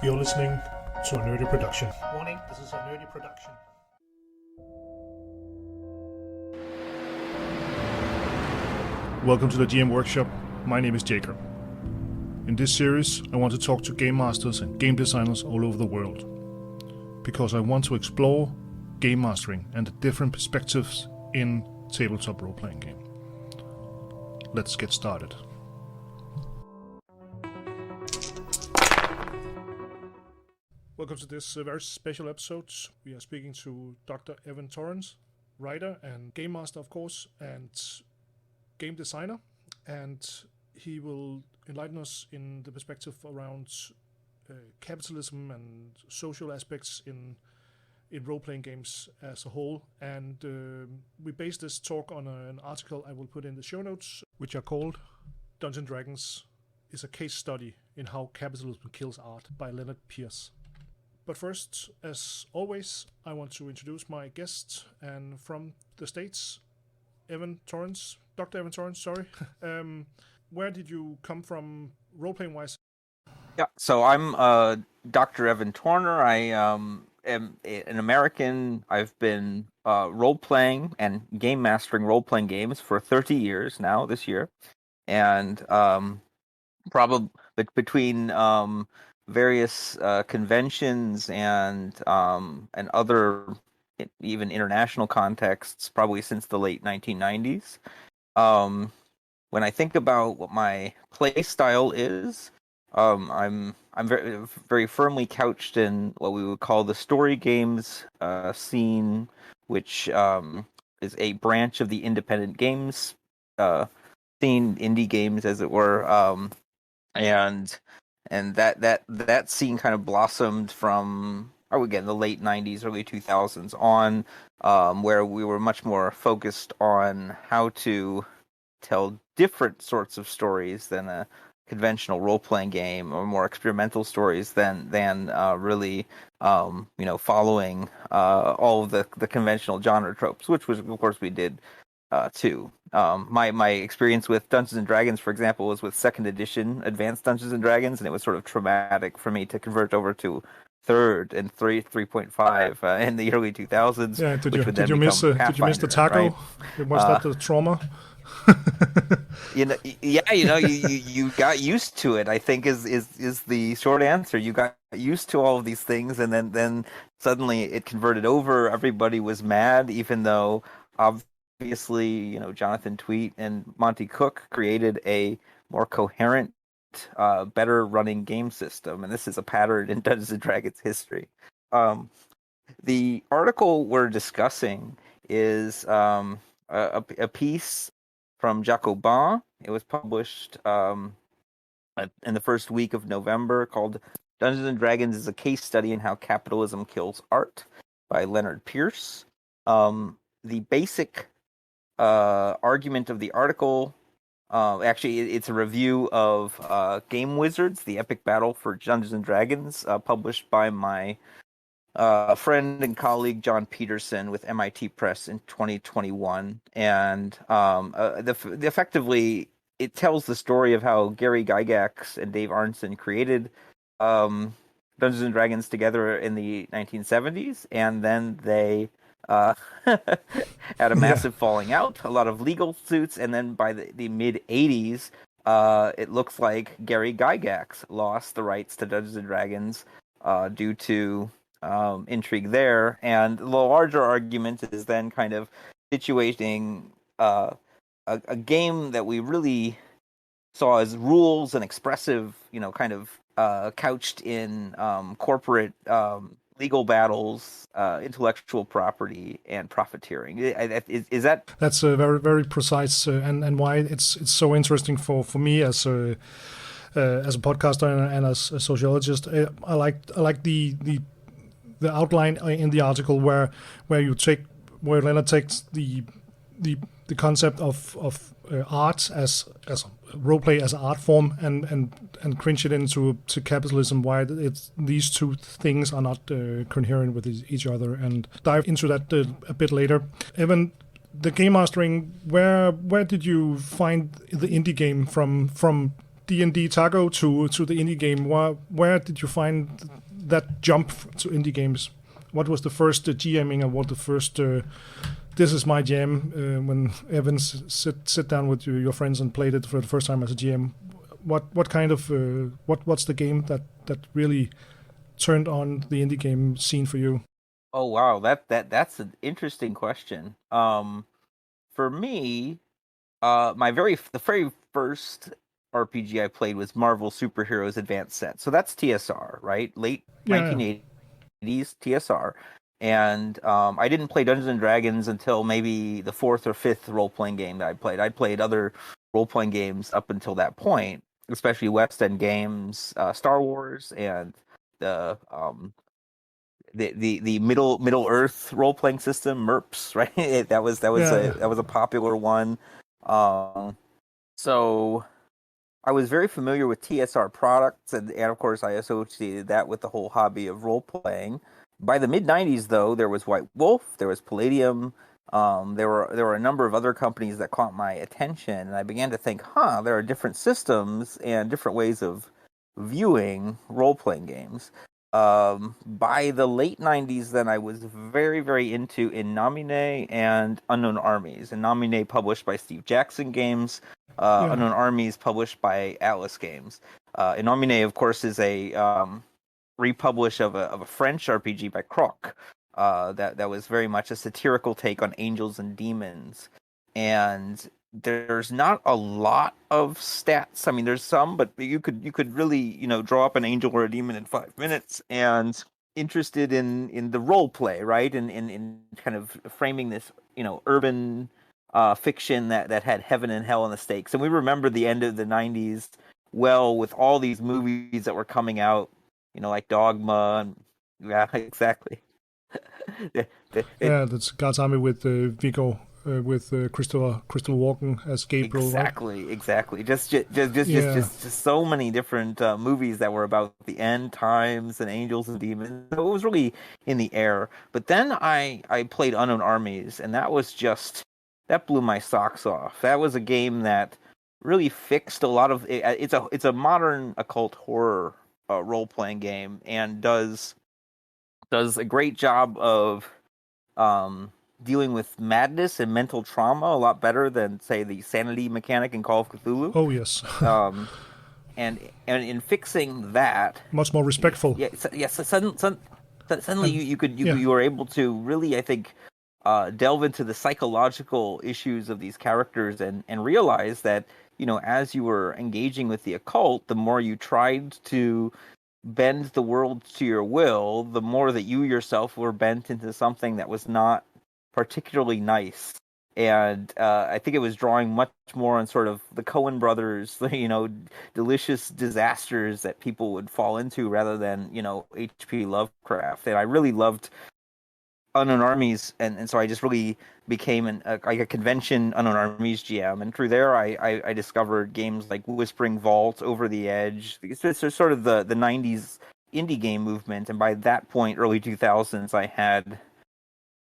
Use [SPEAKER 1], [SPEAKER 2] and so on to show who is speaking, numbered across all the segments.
[SPEAKER 1] You're listening to a nerdy production. Warning, this is a nerdy production. Welcome to the GM Workshop. My name is Jacob. In this series, I want to talk to game masters and game designers all over the world. Because I want to explore game mastering and the different perspectives in tabletop role-playing game. Let's get started. Welcome to this very special episode. We are speaking to Dr. Evan Torrance, writer and game master, of course, and game designer. And he will enlighten us in the perspective around capitalism and social aspects in role-playing games as a whole. And we base this talk on an article I will put in the show notes, which are called Dungeons & Dragons is a Case Study in How Capitalism Kills Art by Leonard Pierce. But first, as always, I want to introduce my guest, and from the States, Evan Torrance, Dr. Evan Torrance, sorry. Where did you come from role-playing wise?
[SPEAKER 2] Yeah, so I'm Dr. Evan Torner. I am an American. I've been role-playing and game mastering role-playing games for 30 years now this year. And probably between various conventions and other even international contexts, probably since the late 1990s. When I think about what my play style is, I'm very, very firmly couched in what we would call the story games scene, which is a branch of the independent games scene, indie games, as it were, and that scene kind of blossomed from again the late 90s, early 2000s on, where we were much more focused on how to tell different sorts of stories than a conventional role-playing game, or more experimental stories than really following all of the conventional genre tropes, which was, of course, we did too. My experience with Dungeons and Dragons, for example, was with second edition Advanced Dungeons and Dragons, and it was sort of traumatic for me to convert over to third and 3.5 in the early 2000s.
[SPEAKER 1] Yeah, did you miss the taco?
[SPEAKER 2] Right?
[SPEAKER 1] Was that the trauma?
[SPEAKER 2] You got used to it, I think is the short answer. You got used to all of these things, and then suddenly it converted over. Everybody was mad, even though obviously, Jonathan Tweet and Monty Cook created a more coherent, better running game system, and this is a pattern in Dungeons and Dragons history. The article we're discussing is a piece from Jacobin. It was published in the first week of November, called Dungeons and Dragons is a Case Study in How Capitalism Kills Art by Leonard Pierce. The basic argument of the article, actually, it's a review of Game Wizards, the epic battle for Dungeons and Dragons, published by my friend and colleague John Peterson with MIT Press in 2021, and effectively it tells the story of how Gary Gygax and Dave Arneson created Dungeons and Dragons together in the 1970s, and then they had a massive falling out, a lot of legal suits, and then by the mid 80s, it looks like Gary Gygax lost the rights to Dungeons and Dragons due to intrigue there, and the larger argument is then kind of situating a game that we really saw as rules and expressive, kind of couched in corporate legal battles, intellectual property, and profiteering. Is that?
[SPEAKER 1] That's very, very precise, and why it's so interesting for me as a podcaster and as a sociologist. I like the outline in the article where Leonard takes the concept of art as roleplay as an art form and cringe it into capitalism, why these two things are not coherent with each other, and dive into that a bit later. Evan, the game mastering, where did you find the indie game from D&D Taco to the indie game, where did you find that jump to indie games? What was the first GMing, and what the first this is my jam when Evans sit down with your friends and played it for the first time as a GM? What kind of what's the game that really turned on the indie game scene for you?
[SPEAKER 2] Oh wow, that's an interesting question. For me, the very first RPG I played was Marvel Superheroes Advanced Set. So that's TSR, right? Late 1980s TSR. And I didn't play Dungeons and Dragons until maybe the fourth or fifth role-playing game that I played. I played other role-playing games up until that point, especially West End games, Star Wars, and the Middle Earth role playing system, MERPS, right? that was a popular one. So I was very familiar with TSR products, and of course I associated that with the whole hobby of role playing. By the mid '90s, though, there was White Wolf, there was Palladium. There were a number of other companies that caught my attention, and I began to think, there are different systems and different ways of viewing role playing games. By the late 90s, then I was very, very into In Nomine and Unknown Armies. In Nomine published by Steve Jackson Games, Unknown Armies published by Atlas Games. In Nomine, of course, is a republish of a French RPG by Croc. That was very much a satirical take on angels and demons. And there's not a lot of stats. I mean, there's some, but you could really, draw up an angel or a demon in 5 minutes. And interested in the role play, right? In kind of framing this, urban fiction that had heaven and hell in the stakes. And we remember the end of the 90s well with all these movies that were coming out, like Dogma. And, yeah, exactly.
[SPEAKER 1] That's God's Army with Viggo. With Christopher Walken as Gabriel,
[SPEAKER 2] exactly,
[SPEAKER 1] right?
[SPEAKER 2] Exactly. Just so many different movies that were about the end times and angels and demons. So it was really in the air. But then I played Unknown Armies, and that blew my socks off. That was a game that really fixed a lot of. It's a modern occult horror role playing game, and does a great job of dealing with madness and mental trauma a lot better than, say, the sanity mechanic in Call of Cthulhu.
[SPEAKER 1] Oh yes.
[SPEAKER 2] And in fixing that,
[SPEAKER 1] much more respectful.
[SPEAKER 2] Yes. Suddenly you were able to really, I think, delve into the psychological issues of these characters and realize that, as you were engaging with the occult, the more you tried to bend the world to your will, the more that you yourself were bent into something that was not particularly nice. And I think it was drawing much more on sort of the Coen brothers, delicious disasters that people would fall into rather than, H.P. Lovecraft. And I really loved Unknown Armies, and so I just really became a convention Unknown Armies GM. And through there, I discovered games like Whispering Vault, Over the Edge. It's sort of the 90s indie game movement. And by that point, early 2000s, I had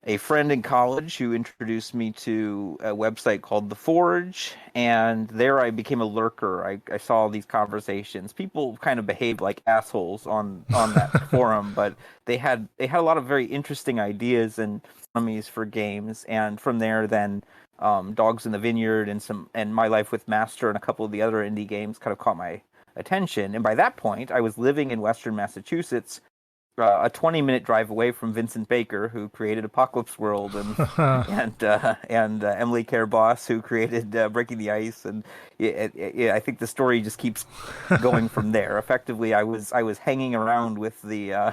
[SPEAKER 2] a friend in college who introduced me to a website called The Forge, and there I became a lurker. I saw these conversations. People kind of behaved like assholes on that forum, but they had a lot of very interesting ideas and economies for games. And from there, then Dogs in the Vineyard and My Life with Master and a couple of the other indie games kind of caught my attention. And by that point, I was living in Western Massachusetts, a 20-minute drive away from Vincent Baker, who created Apocalypse World, and Emily Care Boss, who created Breaking the Ice, and I think the story just keeps going from there. Effectively, I was hanging around with the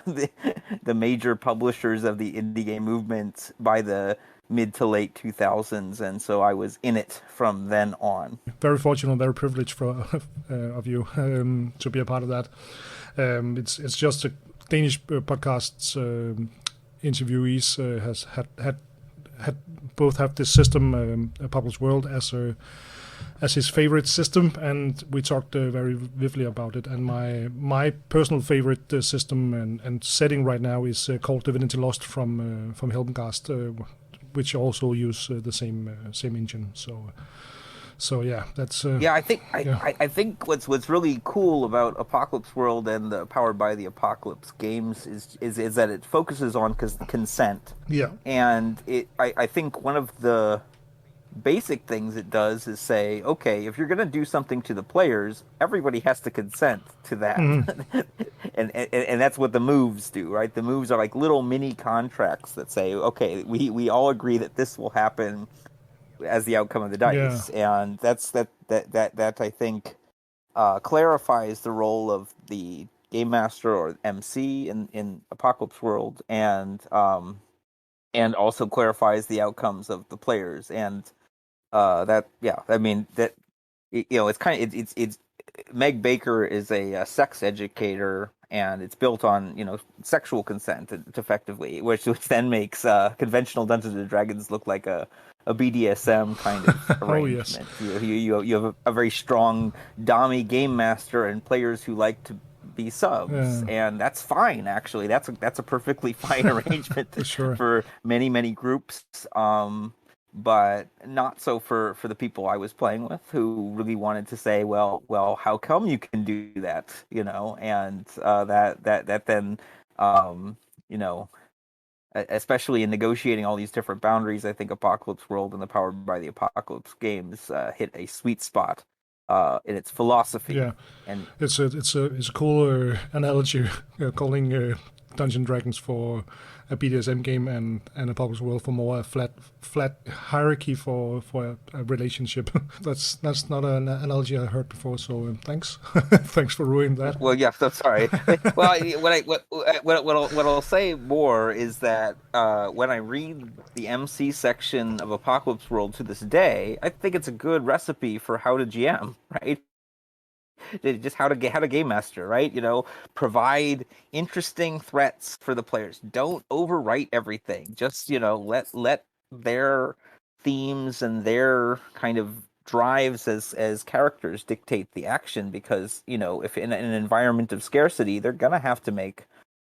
[SPEAKER 2] major publishers of the indie game movement by the mid to late 2000s, and so I was in it from then on.
[SPEAKER 1] Very fortunate, very privileged of you to be a part of that. It's just a Danish podcasts interviewees has had both have this system, Apocalypse World, as his favorite system, and we talked very vividly about it. And my personal favorite system and setting right now is called Divinity Lost from Helmgast, which also use the same engine. So yeah, that's
[SPEAKER 2] Yeah, I think
[SPEAKER 1] yeah.
[SPEAKER 2] I think what's really cool about Apocalypse World and the Powered by the Apocalypse games is that it focuses on consent,
[SPEAKER 1] Yeah.
[SPEAKER 2] and I think one of the basic things it does is say, okay, if you're going to do something to the players, everybody has to consent to that.
[SPEAKER 1] Hmm.
[SPEAKER 2] And that's what the moves do, right? The moves are like little mini contracts that say, okay, we all agree that this will happen as the outcome of the
[SPEAKER 1] Yeah.
[SPEAKER 2] dice. And that I think clarifies the role of the game master or MC in Apocalypse World, and also clarifies the outcomes of the players. And that yeah, I mean that it's kind of it's Meg Baker is a sex educator, and it's built on sexual consent effectively, which then makes conventional Dungeons and Dragons look like a BDSM kind of
[SPEAKER 1] Oh yes.
[SPEAKER 2] arrangement. You have a very strong Dami game master and players who like to be subs,
[SPEAKER 1] Yeah,
[SPEAKER 2] and that's fine. Actually, that's a perfectly fine arrangement
[SPEAKER 1] for sure.
[SPEAKER 2] for many groups. But not so for the people I was playing with, who really wanted to say, well, how come you can do that, and that then, um, you know, especially in negotiating all these different boundaries, I think Apocalypse World and the Powered by the Apocalypse games hit a sweet spot in its philosophy,
[SPEAKER 1] Yeah,
[SPEAKER 2] and
[SPEAKER 1] it's a cool analogy, calling Dungeon Dragons for a BDSM game and a Apocalypse World for more a flat hierarchy for a relationship. that's not an analogy I heard before. So thanks, thanks for ruining that.
[SPEAKER 2] well, yes, I'm sorry. Well, what I'll say more is that when I read the MC section of Apocalypse World to this day, I think it's a good recipe for how to GM, right? Just how to game master, right? Provide interesting threats for the players. Don't overwrite everything. Just let their themes and their kind of drives as characters dictate the action, because if in an environment of scarcity, they're gonna have to make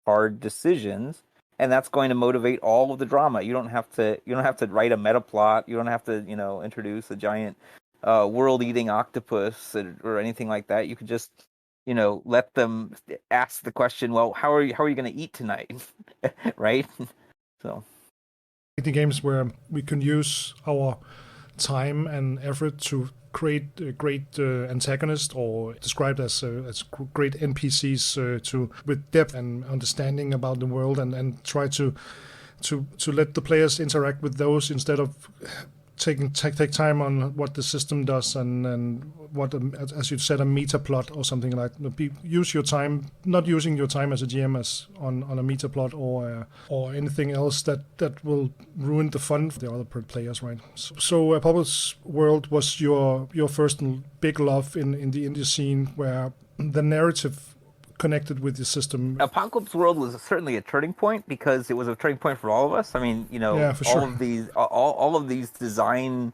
[SPEAKER 2] hard decisions, and that's going to motivate all of the drama. You don't have to write a meta plot. You don't have to introduce a giant world-eating octopus or anything like that. You could just let them ask the question, well, how are you going to eat tonight? Right? So
[SPEAKER 1] The games where we can use our time and effort to create a great antagonist, or described as great NPCs, to with depth and understanding about the world, and try to let the players interact with those instead of take time on what the system does, and what as you said, a meta plot or something like that. Use your time, not using your time as a GM as on a meta plot or anything else that will ruin the fun for the other players, right? So Apocalypse World was your first big love in the indie scene, where the narrative connected with the system.
[SPEAKER 2] Apocalypse World was certainly a turning point, because it was a turning point for all of us. I mean,
[SPEAKER 1] Yeah, for
[SPEAKER 2] all
[SPEAKER 1] sure.
[SPEAKER 2] of these design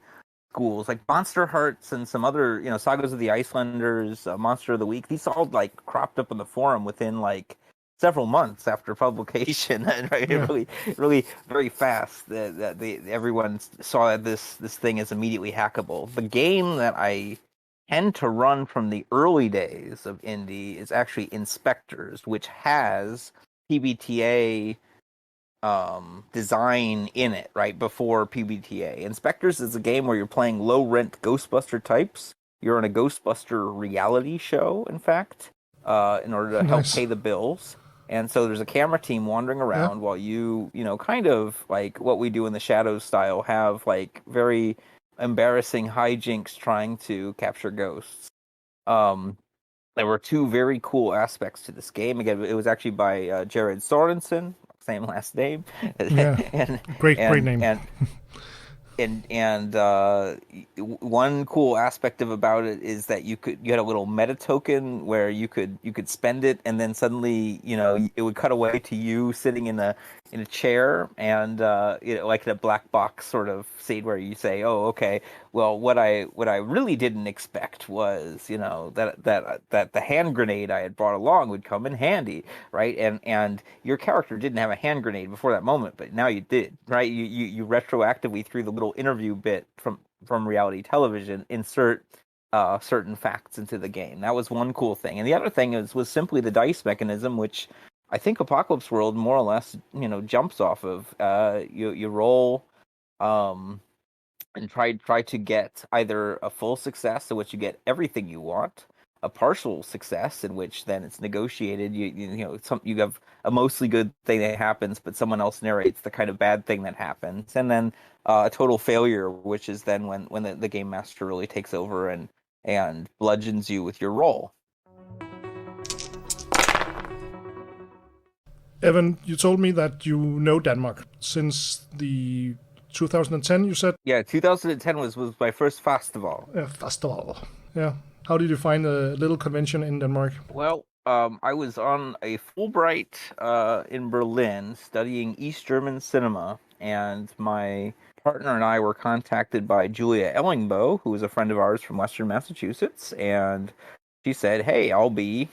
[SPEAKER 2] schools like Monster Hearts and some other, Sagas of the Icelanders, Monster of the Week. These all like cropped up in the forum within like several months after publication, and right,
[SPEAKER 1] Yeah.
[SPEAKER 2] really very fast. Everyone saw that this thing is immediately hackable. The game that I tend to run from the early days of indie is actually Inspectors, which has PBTA design in it, right before PBTA. Inspectors is a game where you're playing low rent Ghostbuster types. You're in a Ghostbuster reality show, in fact, in order to help
[SPEAKER 1] Nice.
[SPEAKER 2] pay the bills. And so there's a camera team wandering
[SPEAKER 1] Yeah.
[SPEAKER 2] around while kind of like what we do in the Shadows style, have like very embarrassing hijinks trying to capture ghosts. Um, there were two very cool aspects to this game. Again, it was actually by Jared Sorensen, same last name,
[SPEAKER 1] Yeah.
[SPEAKER 2] and
[SPEAKER 1] Great
[SPEAKER 2] and
[SPEAKER 1] name.
[SPEAKER 2] and and one cool aspect about it is that you had a little meta token where you could spend it, and then suddenly it would cut away to you sitting in a chair, and like in a black box sort of scene where you say, oh, okay, well, what I really didn't expect was that the hand grenade I had brought along would come in handy, right? And your character didn't have a hand grenade before that moment, but now you did, right? You retroactively, through the little interview bit from reality television, insert certain facts into the game. That was one cool thing. And the other thing was simply the dice mechanism, which I think Apocalypse World more or less, jumps off of. You roll, and try to get either a full success in which you get everything you want, a partial success in which then it's negotiated. You have a mostly good thing that happens, but someone else narrates the kind of bad thing that happens, and then a total failure, which is then when the game master really takes over and bludgeons you with your roll.
[SPEAKER 1] Evan, you told me that you know Denmark since the 2010, you said?
[SPEAKER 2] Yeah, 2010 was my first festival.
[SPEAKER 1] Festival. Yeah. How did you find a little convention in Denmark?
[SPEAKER 2] Well, I was on a Fulbright in Berlin studying East German cinema, and my partner and I were contacted by Julia Ellingbo, who was a friend of ours from Western Massachusetts, and she said, "Hey, I'll be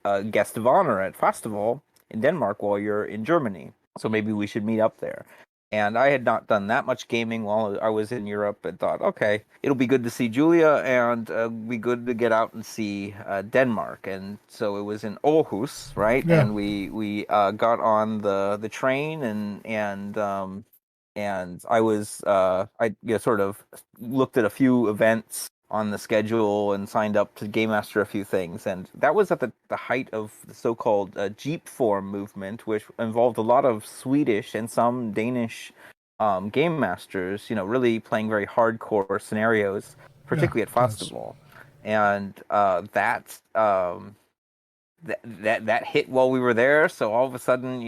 [SPEAKER 2] a guest of honor at festival in Denmark while you're in Germany, so maybe we should meet up there." And I had not done that much gaming while I was in Europe, and thought, okay, it'll be good to see Julia, and be good to get out and see Denmark. And so it was in Aarhus, right?
[SPEAKER 1] Yeah.
[SPEAKER 2] And we got on the train, and I was sort of looked at a few events on the schedule and signed up to Game Master a few things. And that was at the height of the so-called Jeep Form movement, which involved a lot of Swedish and some Danish Game Masters, really playing very hardcore scenarios, particularly at festival. And that hit while we were there. So all of a sudden,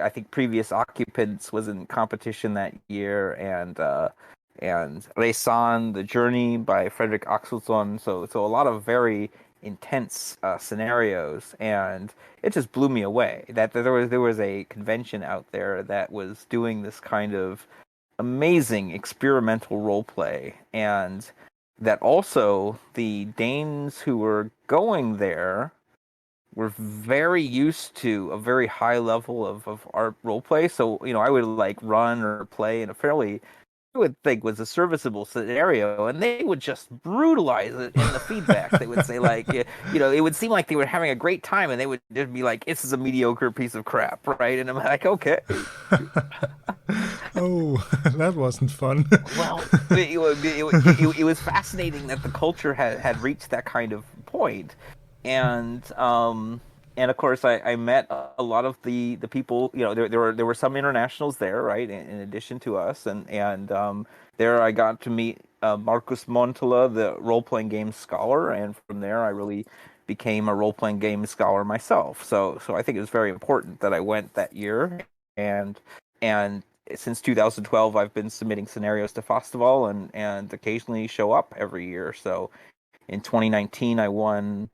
[SPEAKER 2] I think Previous Occupants was in competition that year, and Reisan, The Journey by Fredrik Axelsson. So a lot of very intense scenarios, and it just blew me away that there was a convention out there that was doing this kind of amazing experimental role play, and that also the Danes who were going there were very used to a very high level of art role play. So I would run or play in a fairly, I would think, was a serviceable scenario, and they would just brutalize it in the feedback. They would say it would seem like they were having a great time, and they would just be like, "This is a mediocre piece of crap," right? And I'm like, okay.
[SPEAKER 1] Oh, that wasn't fun.
[SPEAKER 2] Well, it was fascinating that the culture had reached that kind of point, and of course, I met a lot of the people. There were some internationals there, right? In addition to us, and there I got to meet Markus Montola, the role playing game scholar, and from there I really became a role playing game scholar myself. So I think it was very important that I went that year, and since 2012 I've been submitting scenarios to Festival and occasionally show up every year. So in 2019 I won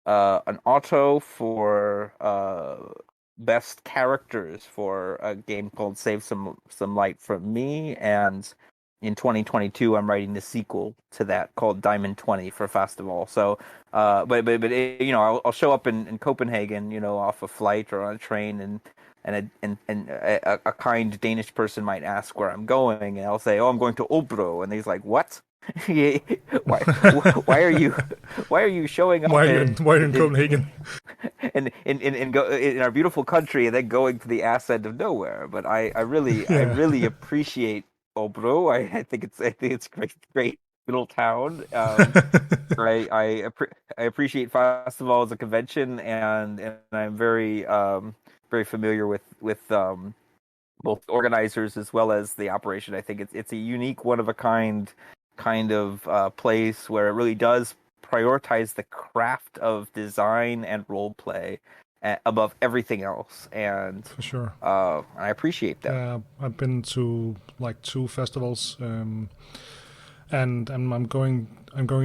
[SPEAKER 2] an auto for best characters for a game called Save Some Light from Me, and in 2022 I'm writing the sequel to that called Diamond 20 for Festival. So but I'll show up in Copenhagen, off a flight or on a train, and a kind Danish person might ask where I'm going, and I'll say, "Oh, I'm going to Obro," and he's like, "What? why are you showing up?
[SPEAKER 1] Why are you in Copenhagen?
[SPEAKER 2] And in our beautiful country, and then going to the ass end of nowhere?" But I really appreciate Obro. I think it's great little town. I appreciate Festival as a convention, and I'm very very familiar with both organizers as well as the operation. I think it's a unique, one of a kind of place where it really does prioritize the craft of design and role play above everything else, and
[SPEAKER 1] for sure,
[SPEAKER 2] I appreciate that.
[SPEAKER 1] I've been to 2 festivals, and I'm going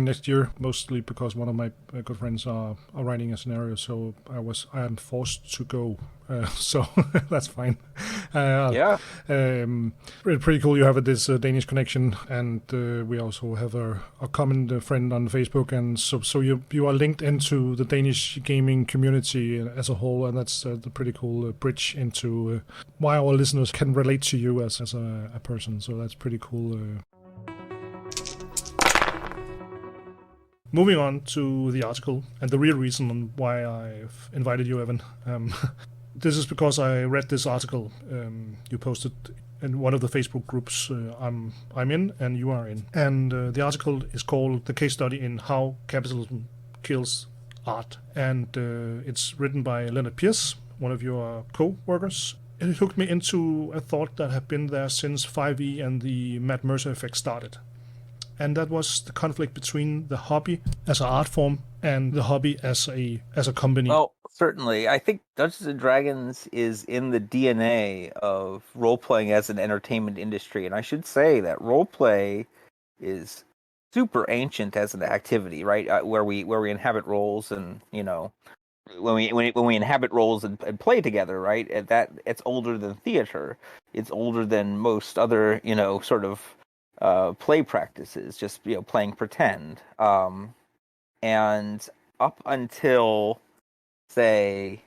[SPEAKER 1] next year, mostly because one of my good friends are writing a scenario, so I am forced to go, so that's fine.
[SPEAKER 2] Yeah,
[SPEAKER 1] pretty cool. You have this Danish connection, and we also have a common friend on Facebook, and so you are linked into the Danish gaming community as a whole, and that's the pretty cool bridge into why our listeners can relate to you as a person. So that's pretty cool. Moving on to the article and the real reason why I've invited you, Evan. This is because I read this article you posted in one of the Facebook groups I'm in and you are in. And the article is called "The Case Study in How Capitalism Kills Art," and it's written by Leonard Pierce, one of your co-workers. It hooked me into a thought that had been there since 5e and the Matt Mercer effect started. And that was the conflict between the hobby as an art form and the hobby as a company.
[SPEAKER 2] Well, certainly. I think Dungeons and Dragons is in the DNA of role playing as an entertainment industry, and I should say that role play is super ancient as an activity, right? Where we inhabit roles, and when we inhabit roles and play together, right? That it's older than theater. It's older than most other sort of play practices. Just playing pretend. And up until say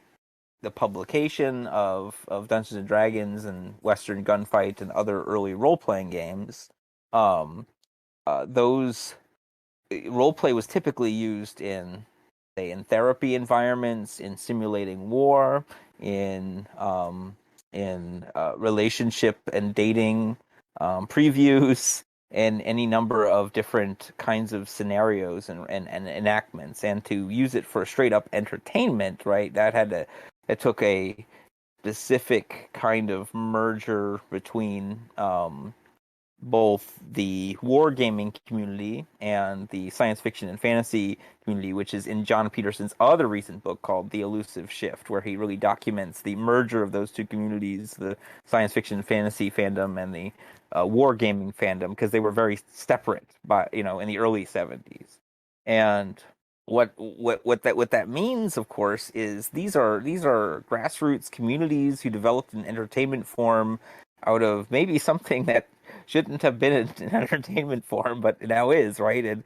[SPEAKER 2] the publication of Dungeons and Dragons and Western Gunfight and other early role playing games, those role play was typically used in therapy environments, in simulating war, in relationship and dating previews, and any number of different kinds of scenarios and enactments. And to use it for straight up entertainment, right? It took a specific kind of merger between both the wargaming community and the science fiction and fantasy community, which is in John Peterson's other recent book called The Elusive Shift, where he really documents the merger of those two communities, the science fiction and fantasy fandom and the wargaming fandom, because they were very separate in the early 70s. And what that means, of course, is these are grassroots communities who developed an entertainment form out of maybe something that shouldn't have been an entertainment form, but now is, right? And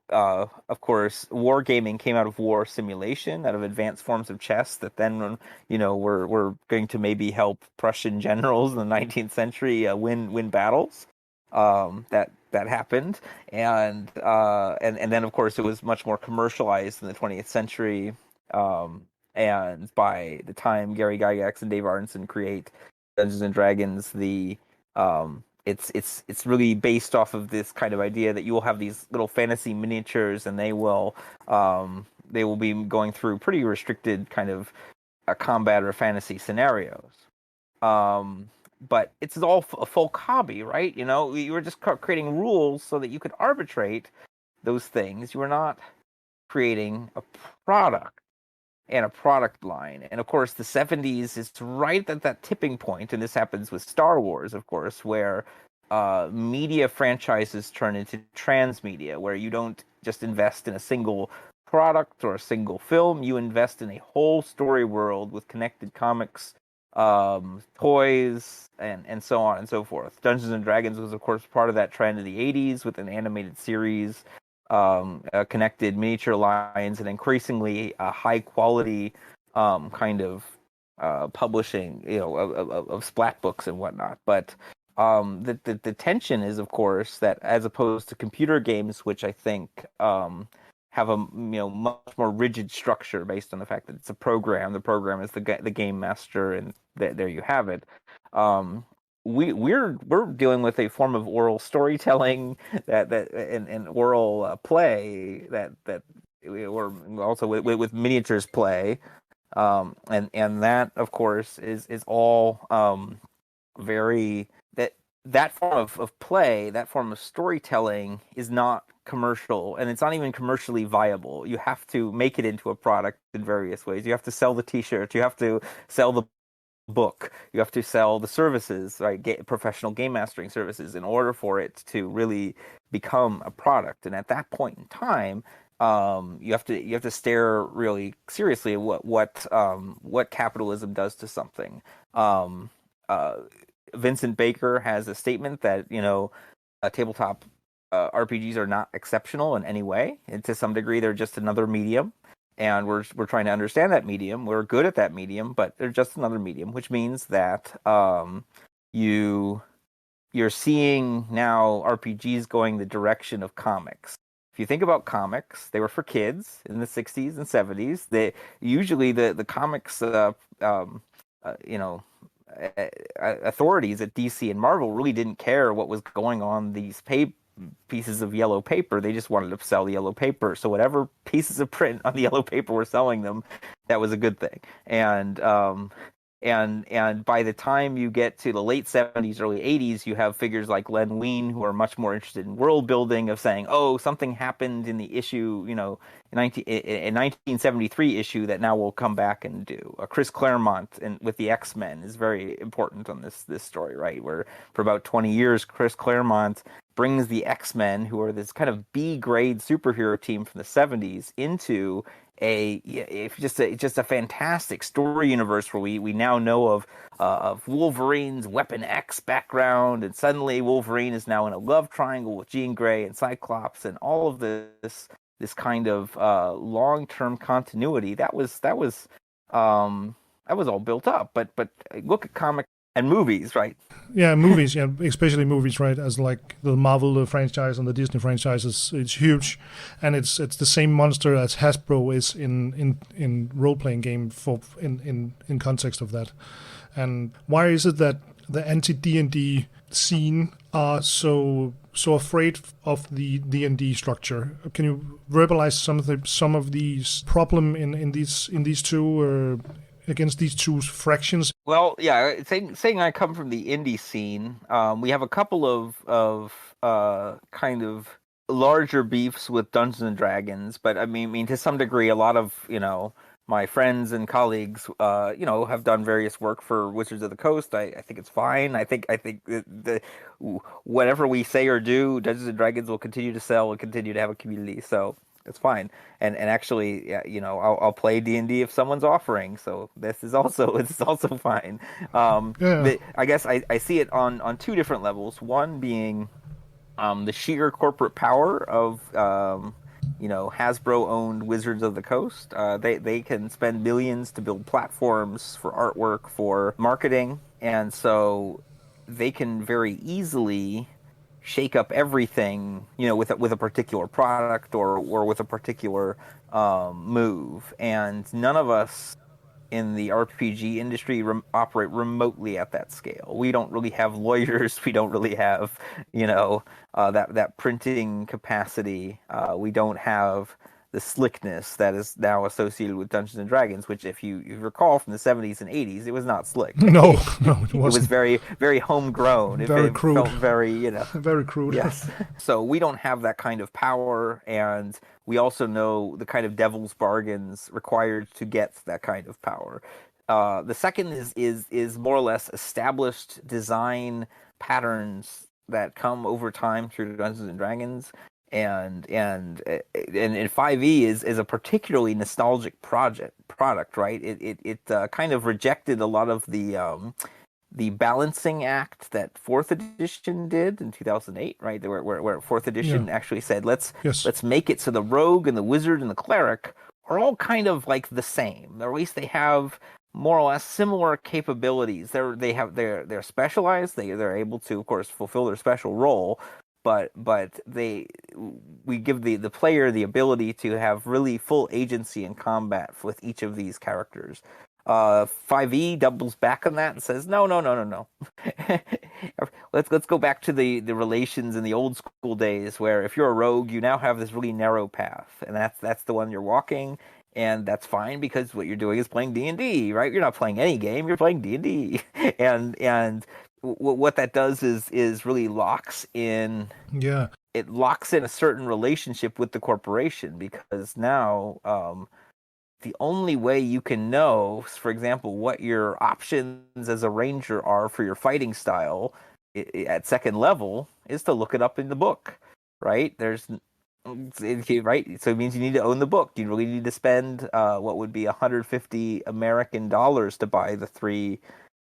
[SPEAKER 2] of course, wargaming came out of war simulation, out of advanced forms of chess that then were going to maybe help Prussian generals in the 19th century win battles. That happened, and then of course it was much more commercialized in the 20th century. And by the time Gary Gygax and Dave Arneson create Dungeons and Dragons, it's really based off of this kind of idea that you will have these little fantasy miniatures, and they will be going through pretty restricted kind of combat or fantasy scenarios. But it's all a folk hobby, right? You were just creating rules so that you could arbitrate those things. You were not creating a product and a product line. And of course, the 70s is right at that tipping point, and this happens with Star Wars, of course, where media franchises turn into transmedia, where you don't just invest in a single product or a single film, you invest in a whole story world with connected comics, toys, and so on and so forth. Dungeons and Dragons was, of course, part of that trend in the 80s with an animated series, connected miniature lines, and increasingly high quality kind of publishing, of splat books and whatnot. But the tension is, of course, that as opposed to computer games, which I think have a much more rigid structure based on the fact that it's a program. The program is the game master, and there you have it. We're dealing with a form of oral storytelling and oral play that or also with miniatures play, and that of course is all very that form of play, that form of storytelling is not commercial, and it's not even commercially viable. You have to make it into a product in various ways. You have to sell the T-shirt, you have to sell the book, you have to sell the services, right? Professional game mastering services, in order for it to really become a product. And at that point in time, you have to stare really seriously at what capitalism does to something. Vincent Baker has a statement that tabletop RPGs are not exceptional in any way, and to some degree they're just another medium, and we're trying to understand that medium. We're good at that medium, but they're just another medium, which means that you you're seeing now RPGs going the direction of comics. If you think about comics, they were for kids in the 60s and 70s. They usually the comics, you know, authorities at DC and Marvel really didn't care what was going on these pieces of yellow paper. They just wanted to sell the yellow paper. So whatever pieces of print on the yellow paper were selling them, that was a good thing. And by the time you get to the late 70s, early 80s, you have figures like Len Wein who are much more interested in world building, of saying, oh, something happened in the issue, in 1973 issue that now we'll come back and do. Chris Claremont with the X-Men is very important on this story, right? Where for about 20 years, Chris Claremont brings the X-Men, who are this kind of B-grade superhero team from the 70s, into just a fantastic story universe where we now know of Wolverine's Weapon X background, and suddenly Wolverine is now in a love triangle with Jean Grey and Cyclops, and all of this kind of long-term continuity that was all built up. But look at comic and movies, right?
[SPEAKER 1] Yeah, movies, yeah, especially movies, right? As like the Marvel franchise and the Disney franchises, it's huge, and it's the same monster as Hasbro is in role playing game in context of that. And why is it that the anti DnD scene are so afraid of the DnD structure? Can you verbalize some of these problem in these two? Against these two fractions?
[SPEAKER 2] Well, yeah, saying I come from the indie scene, we have a couple of kind of larger beefs with Dungeons and Dragons, but I mean to some degree, a lot of my friends and colleagues, have done various work for Wizards of the Coast. I think it's fine. I think whatever we say or do, Dungeons and Dragons will continue to sell and continue to have a community. So it's fine. And actually, I'll play D&D if someone's offering. So this is also fine. I guess I see it on two different levels. One being the sheer corporate power of Hasbro owned Wizards of the Coast. They can spend millions to build platforms for artwork, for marketing, and so they can very easily shake up everything, with a particular product or with a particular move. And none of us in the RPG industry operate remotely at that scale. We don't really have lawyers. We don't really have, that printing capacity. We don't have the slickness that is now associated with Dungeons and Dragons, which, if you recall from the 70s and 80s, it was not slick.
[SPEAKER 1] No, it wasn't.
[SPEAKER 2] It was very, very homegrown.
[SPEAKER 1] Very
[SPEAKER 2] it
[SPEAKER 1] crude.
[SPEAKER 2] Felt very,
[SPEAKER 1] very crude.
[SPEAKER 2] Yes. So we don't have that kind of power, and we also know the kind of devil's bargains required to get that kind of power. The second is more or less established design patterns that come over time through Dungeons and Dragons. And 5e is a particularly nostalgic product, right? It kind of rejected a lot of the balancing act that Fourth Edition did in 2008, right? Where Fourth Edition actually said, let's make it so the rogue and the wizard and the cleric are all kind of like the same, or at least they have more or less similar capabilities. They're specialized. They're able to, of course, fulfill their special role. But we give the player the ability to have really full agency in combat with each of these characters. 5e doubles back on that and says, no. Let's go back to the relations in the old school days, where if you're a rogue, you now have this really narrow path, and that's the one you're walking, and that's fine because what you're doing is playing D&D, right? You're not playing any game, you're playing D&D, and what that does is really locks in.
[SPEAKER 1] Yeah.
[SPEAKER 2] It locks in a certain relationship with the corporation, because now the only way you can know, for example, what your options as a ranger are for your fighting style at second level is to look it up in the book, right? Right, so it means you need to own the book. You really need to spend what would be $150 American to buy the 3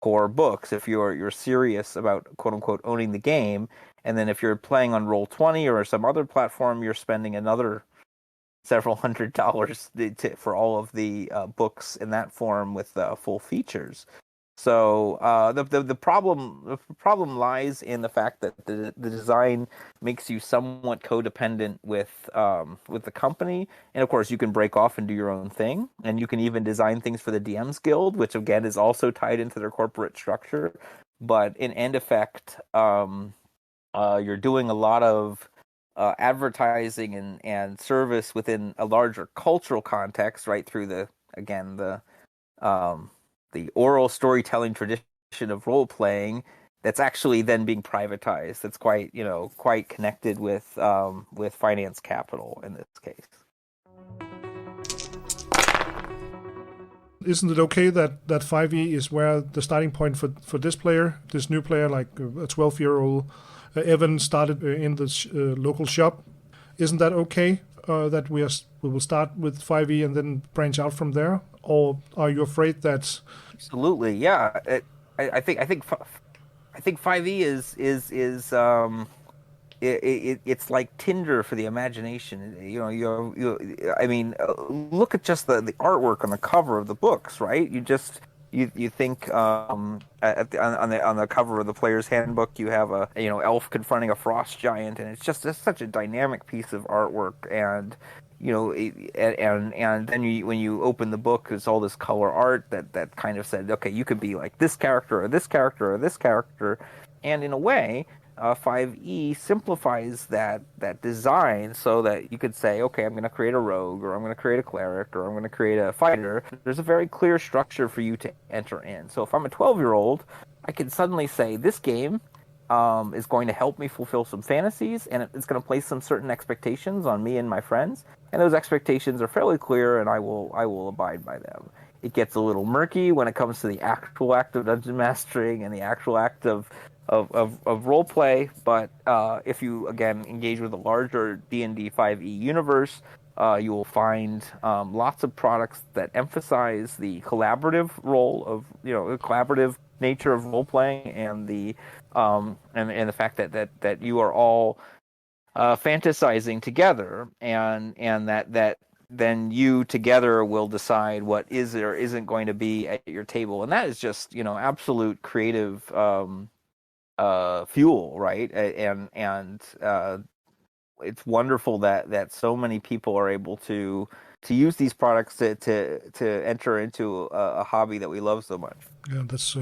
[SPEAKER 2] core books if you're serious about quote unquote owning the game. And then if you're playing on Roll20 or some other platform, you're spending another several $100s for all of the books in that form with full features. So the problem lies in the fact that the design makes you somewhat codependent with the company, and of course you can break off and do your own thing, and you can even design things for the DM's Guild, which again is also tied into their corporate structure. But in end effect, you're doing a lot of advertising and service within a larger cultural context, right through um, the oral storytelling tradition of role playing that's actually then being privatized. That's quite connected with finance capital in this case.
[SPEAKER 1] Isn't it okay that 5e is where the starting point for this player, this new player, like a 12-year-old Evan started in the local shop? Isn't that okay that we will start with 5e and then branch out from there? Or are you afraid that?
[SPEAKER 2] Absolutely, yeah. I think 5e it's like Tinder for the imagination. I mean, look at just the artwork on the cover of the books, right? You think on the cover of the player's handbook you have a elf confronting a frost giant, and it's such a dynamic piece of artwork. And and then when you open the book, there's all this color art that kind of said, okay, you could be like this character or this character or this character, and in a way, 5e simplifies that design so that you could say, okay, I'm going to create a rogue, or I'm going to create a cleric, or I'm going to create a fighter. There's a very clear structure for you to enter in. So if I'm a 12-year-old, I can suddenly say, this game is going to help me fulfill some fantasies, and it's going to place some certain expectations on me and my friends, and those expectations are fairly clear, and I will abide by them. It gets a little murky when it comes to the actual act of dungeon mastering and the actual act of role play, but if you again engage with a larger D&D 5e universe, you will find lots of products that emphasize the collaborative role of the collaborative nature of role playing, and the and the fact that you are all fantasizing together, and that then you together will decide what is or isn't going to be at your table, and that is just absolute creative fuel, right? And it's wonderful that so many people are able to use these products to enter into a hobby that we love so much.
[SPEAKER 1] Yeah, that's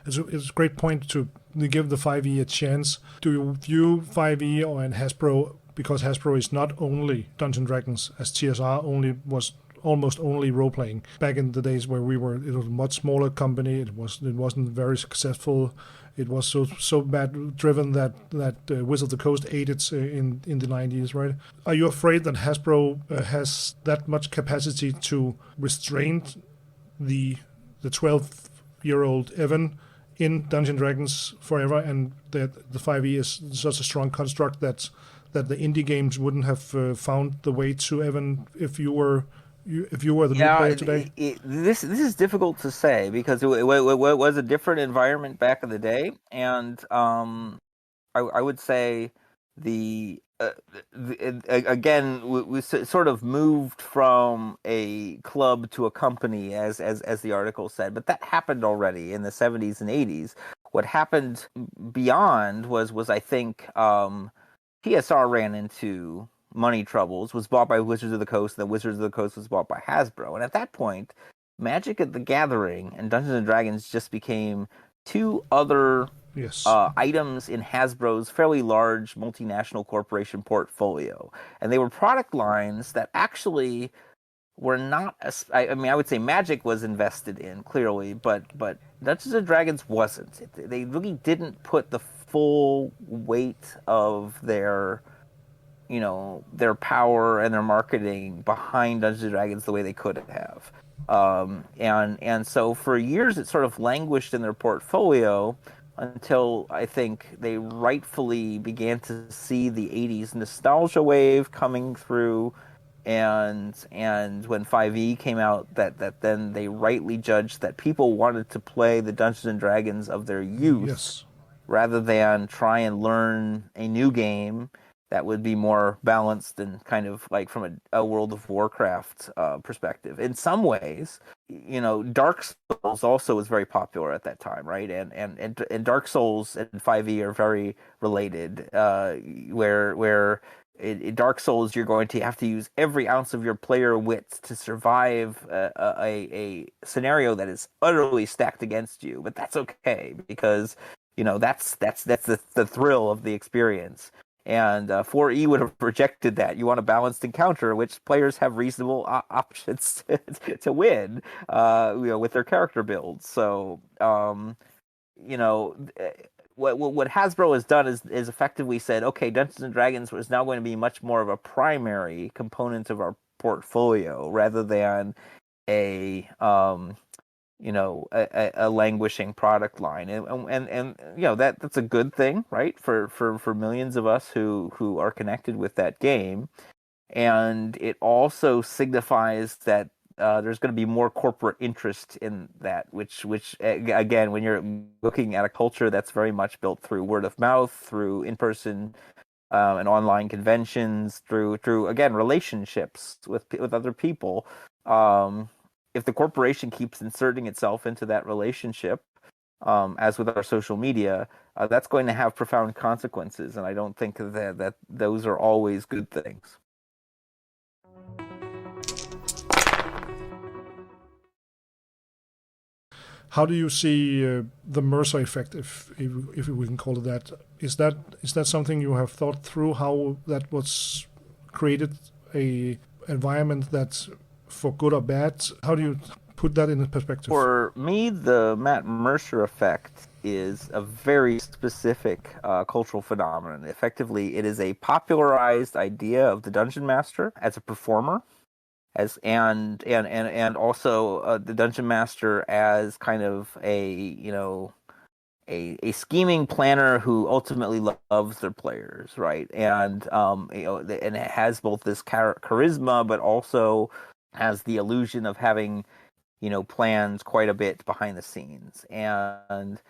[SPEAKER 1] it's a great point to give the 5e a chance. Do you view 5e or and Hasbro, because Hasbro is not only Dungeons and Dragons, as TSR only was almost only role playing back in the days where it was a much smaller company. It wasn't very successful. It was so bad driven that Wizards of the Coast ate it in the 90s, right? Are you afraid that Hasbro has that much capacity to restrain the 12-year-old Evan in Dungeons and Dragons forever, and that the 5e is such a strong construct that the indie games wouldn't have found the way to Evan if you were the new player today?
[SPEAKER 2] This is difficult to say because it was a different environment back in the day, and I would say again we sort of moved from a club to a company, as the article said, but that happened already in the 70s and 80s. What happened beyond was I think TSR ran into money troubles, was bought by Wizards of the Coast, and then Wizards of the Coast was bought by Hasbro. And at that point, Magic the Gathering and Dungeons and Dragons just became two other items in Hasbro's fairly large multinational corporation portfolio. And they were product lines that actually were not, I mean, I would say Magic was invested in, clearly, but Dungeons and Dragons wasn't. They really didn't put the full weight of their power and their marketing behind Dungeons and Dragons the way they could have. And so for years it sort of languished in their portfolio until I think they rightfully began to see the 80s nostalgia wave coming through, and when 5e came out, that then they rightly judged that people wanted to play the Dungeons and Dragons of their youth, rather than try and learn a new game that would be more balanced and kind of like from a World of Warcraft perspective. In some ways, Dark Souls also was very popular at that time, right? And Dark Souls and 5e are very related. Where in Dark Souls you're going to have to use every ounce of your player wits to survive a scenario that is utterly stacked against you, but that's okay because that's the thrill of the experience. And 4E would have rejected that. You want a balanced encounter, which players have reasonable options to win, with their character builds. So, what Hasbro has done is effectively said, okay, Dungeons and Dragons is now going to be much more of a primary component of our portfolio rather than a languishing product line, and that's a good thing, right? For millions of us who are connected with that game, and it also signifies that there's going to be more corporate interest in that, which again, when you're looking at a culture that's very much built through word of mouth, through in-person and online conventions, through again relationships with other people. If the corporation keeps inserting itself into that relationship, as with our social media, that's going to have profound consequences, and I don't think that those are always good things.
[SPEAKER 1] How do you see the Mercer effect, if we can call it that? Is that something you have thought through? How that was created, a environment that's for good or bad? How do you put that in perspective?
[SPEAKER 2] For me, the Matt Mercer effect is a very specific cultural phenomenon. Effectively, it is a popularized idea of the Dungeon Master as a performer, and also the Dungeon Master as kind of a scheming planner who ultimately loves their players, right? And and it has both this charisma, but also has the illusion of having plans quite a bit behind the scenes. And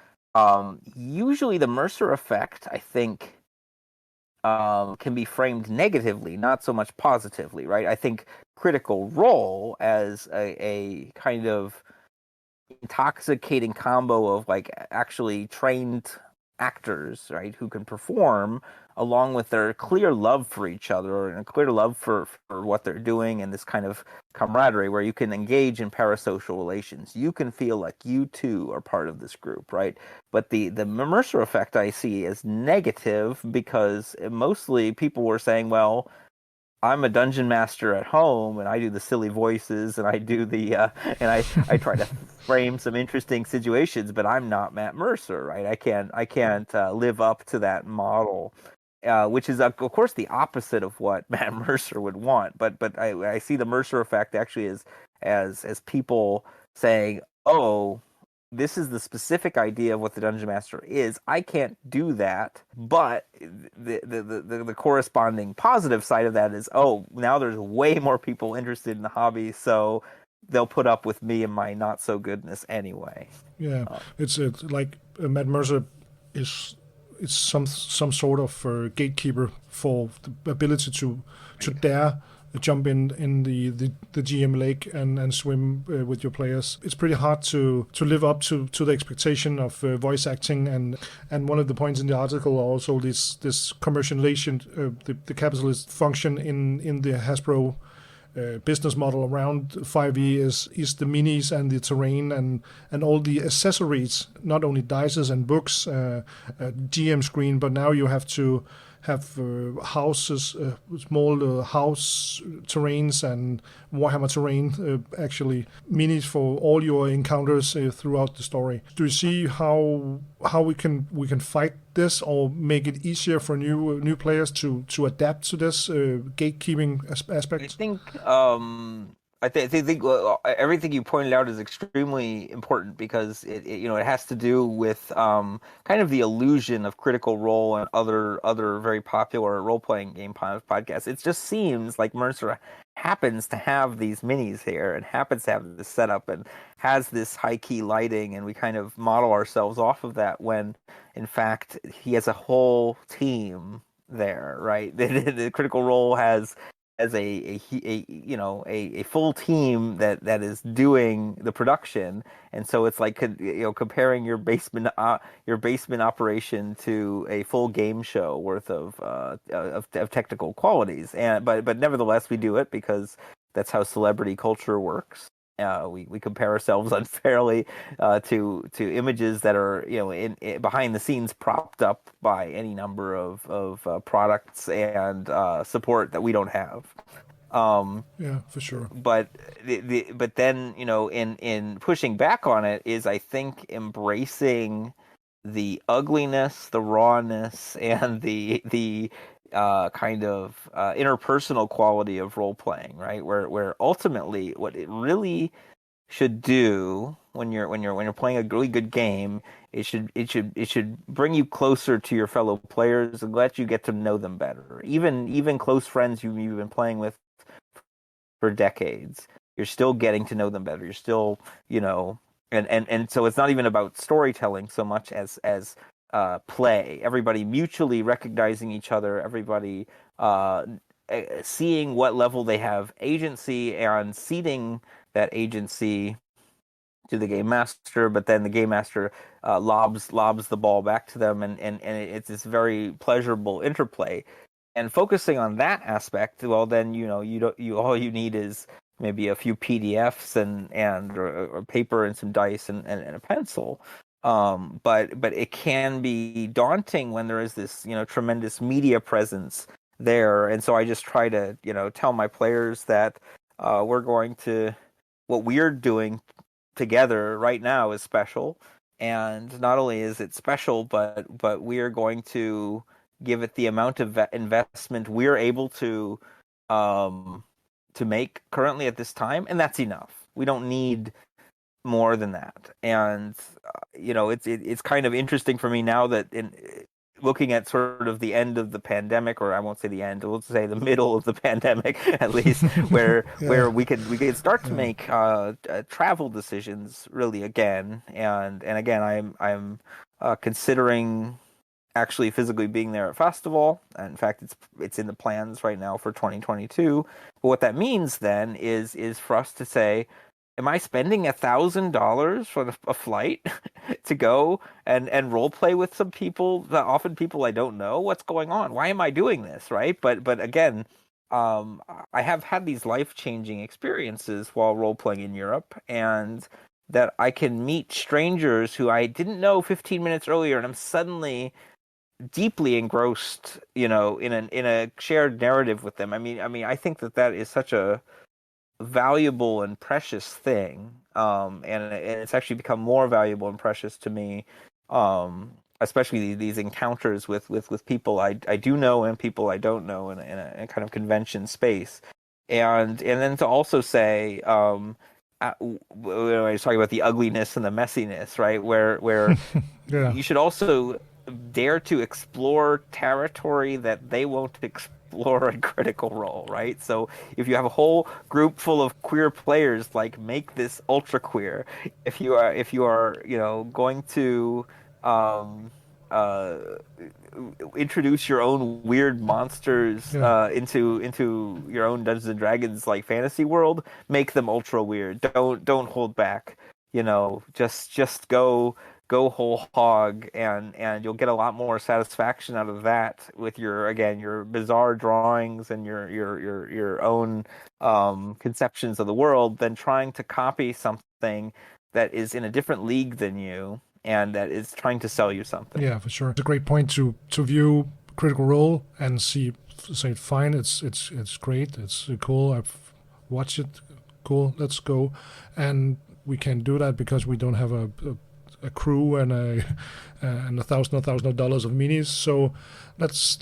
[SPEAKER 2] usually the Mercer effect, I think, can be framed negatively, not so much positively, right? I think Critical Role as a kind of intoxicating combo of like actually trained actors, right, who can perform, along with their clear love for each other and a clear love for what they're doing, and this kind of camaraderie where you can engage in parasocial relations. You can feel like you too are part of this group, right? But the Mercer effect I see as negative because mostly people were saying, well, I'm a dungeon master at home, and I do the silly voices, and I do the and I try to frame some interesting situations, but I'm not Matt Mercer, right? I can't live up to that model, which is of course the opposite of what Matt Mercer would want. But I see the Mercer effect actually as people saying, oh, this is the specific idea of what the Dungeon Master is. I can't do that, but the corresponding positive side of that is, oh, now there's way more people interested in the hobby, so they'll put up with me and my not so goodness anyway.
[SPEAKER 1] Yeah, it's like Matt Mercer is some sort of gatekeeper for the ability to dare jump in the GM lake and swim with your players. It's pretty hard to live up to the expectation of voice acting, and one of the points in the article also this commercialization, the capitalist function in the Hasbro business model around 5e is the minis and the terrain and all the accessories, not only dices and books, GM screen, but now you have to have houses, small house terrains and Warhammer terrain, actually minis for all your encounters throughout the story. Do you see how we can fight this or make it easier for new players to adapt to this gatekeeping aspect?
[SPEAKER 2] I think I think everything you pointed out is extremely important because it has to do with kind of the illusion of Critical Role and other very popular role playing game podcasts. It just seems like Mercer happens to have these minis here and happens to have this setup and has this high key lighting, and we kind of model ourselves off of that when in fact he has a whole team there, right? The Critical Role has a full team that is doing the production, and so it's like comparing your basement operation to a full game show worth of technical qualities, and but nevertheless we do it because that's how celebrity culture works. We compare ourselves unfairly to images that are in behind the scenes propped up by any number of products and support that we don't have.
[SPEAKER 1] Yeah, for sure.
[SPEAKER 2] But but then in pushing back on it is, I think, embracing the ugliness, the rawness, and the kind of interpersonal quality of role playing, right? Where ultimately what it really should do when you're playing a really good game, it should bring you closer to your fellow players and let you get to know them better. Even close friends you've been playing with for decades, you're still getting to know them better. You're still, and so it's not even about storytelling so much as play. Everybody mutually recognizing each other. Everybody seeing what level they have agency and ceding that agency to the game master, but then the game master lobs the ball back to them, and it's this very pleasurable interplay. And focusing on that aspect, well, then all you need is maybe a few PDFs and or paper and some dice and a pencil. But it can be daunting when there is this tremendous media presence there, and so I just try to tell my players that what we're doing together right now is special, and not only is it special, but we are going to give it the amount of investment we're able to make currently at this time, and that's enough. We don't need more than that. And it's kind of interesting for me now that in looking at sort of the end of the pandemic, or I won't say the end, we'll say the middle of the pandemic at least, where we could start to make travel decisions really again, and again I'm considering actually physically being there at festival. In fact, it's in the plans right now for 2022. But what that means then is for us to say, am I spending $1,000 for a flight to go and role play with some people, often people I don't know? What's going on? Why am I doing this, right? But again, I have had these life-changing experiences while role playing in Europe, and that I can meet strangers who I didn't know 15 minutes earlier, and I'm suddenly deeply engrossed, in a shared narrative with them. I mean, I think that is such a valuable and precious thing, and it's actually become more valuable and precious to me, especially these encounters with people I do know and people I don't know in a kind of convention space, and then to also say, when I was talking about the ugliness and the messiness, right, where
[SPEAKER 1] Yeah.
[SPEAKER 2] you should also dare to explore territory that they won't explore in Critical Role, right? So if you have a whole group full of queer players, like, make this ultra queer. If you are going to introduce your own weird monsters into your own Dungeons and Dragons like fantasy world, make them ultra weird. Don't hold back. Just go whole hog, and you'll get a lot more satisfaction out of that with your bizarre drawings and your own conceptions of the world, than trying to copy something that is in a different league than you and that is trying to sell you something.
[SPEAKER 1] Yeah, for sure. It's a great point to view Critical Role and say, fine, it's great, it's cool, I've watched it, cool, let's go. And we can't do that because we don't have a crew and $1,000 of minis. So let's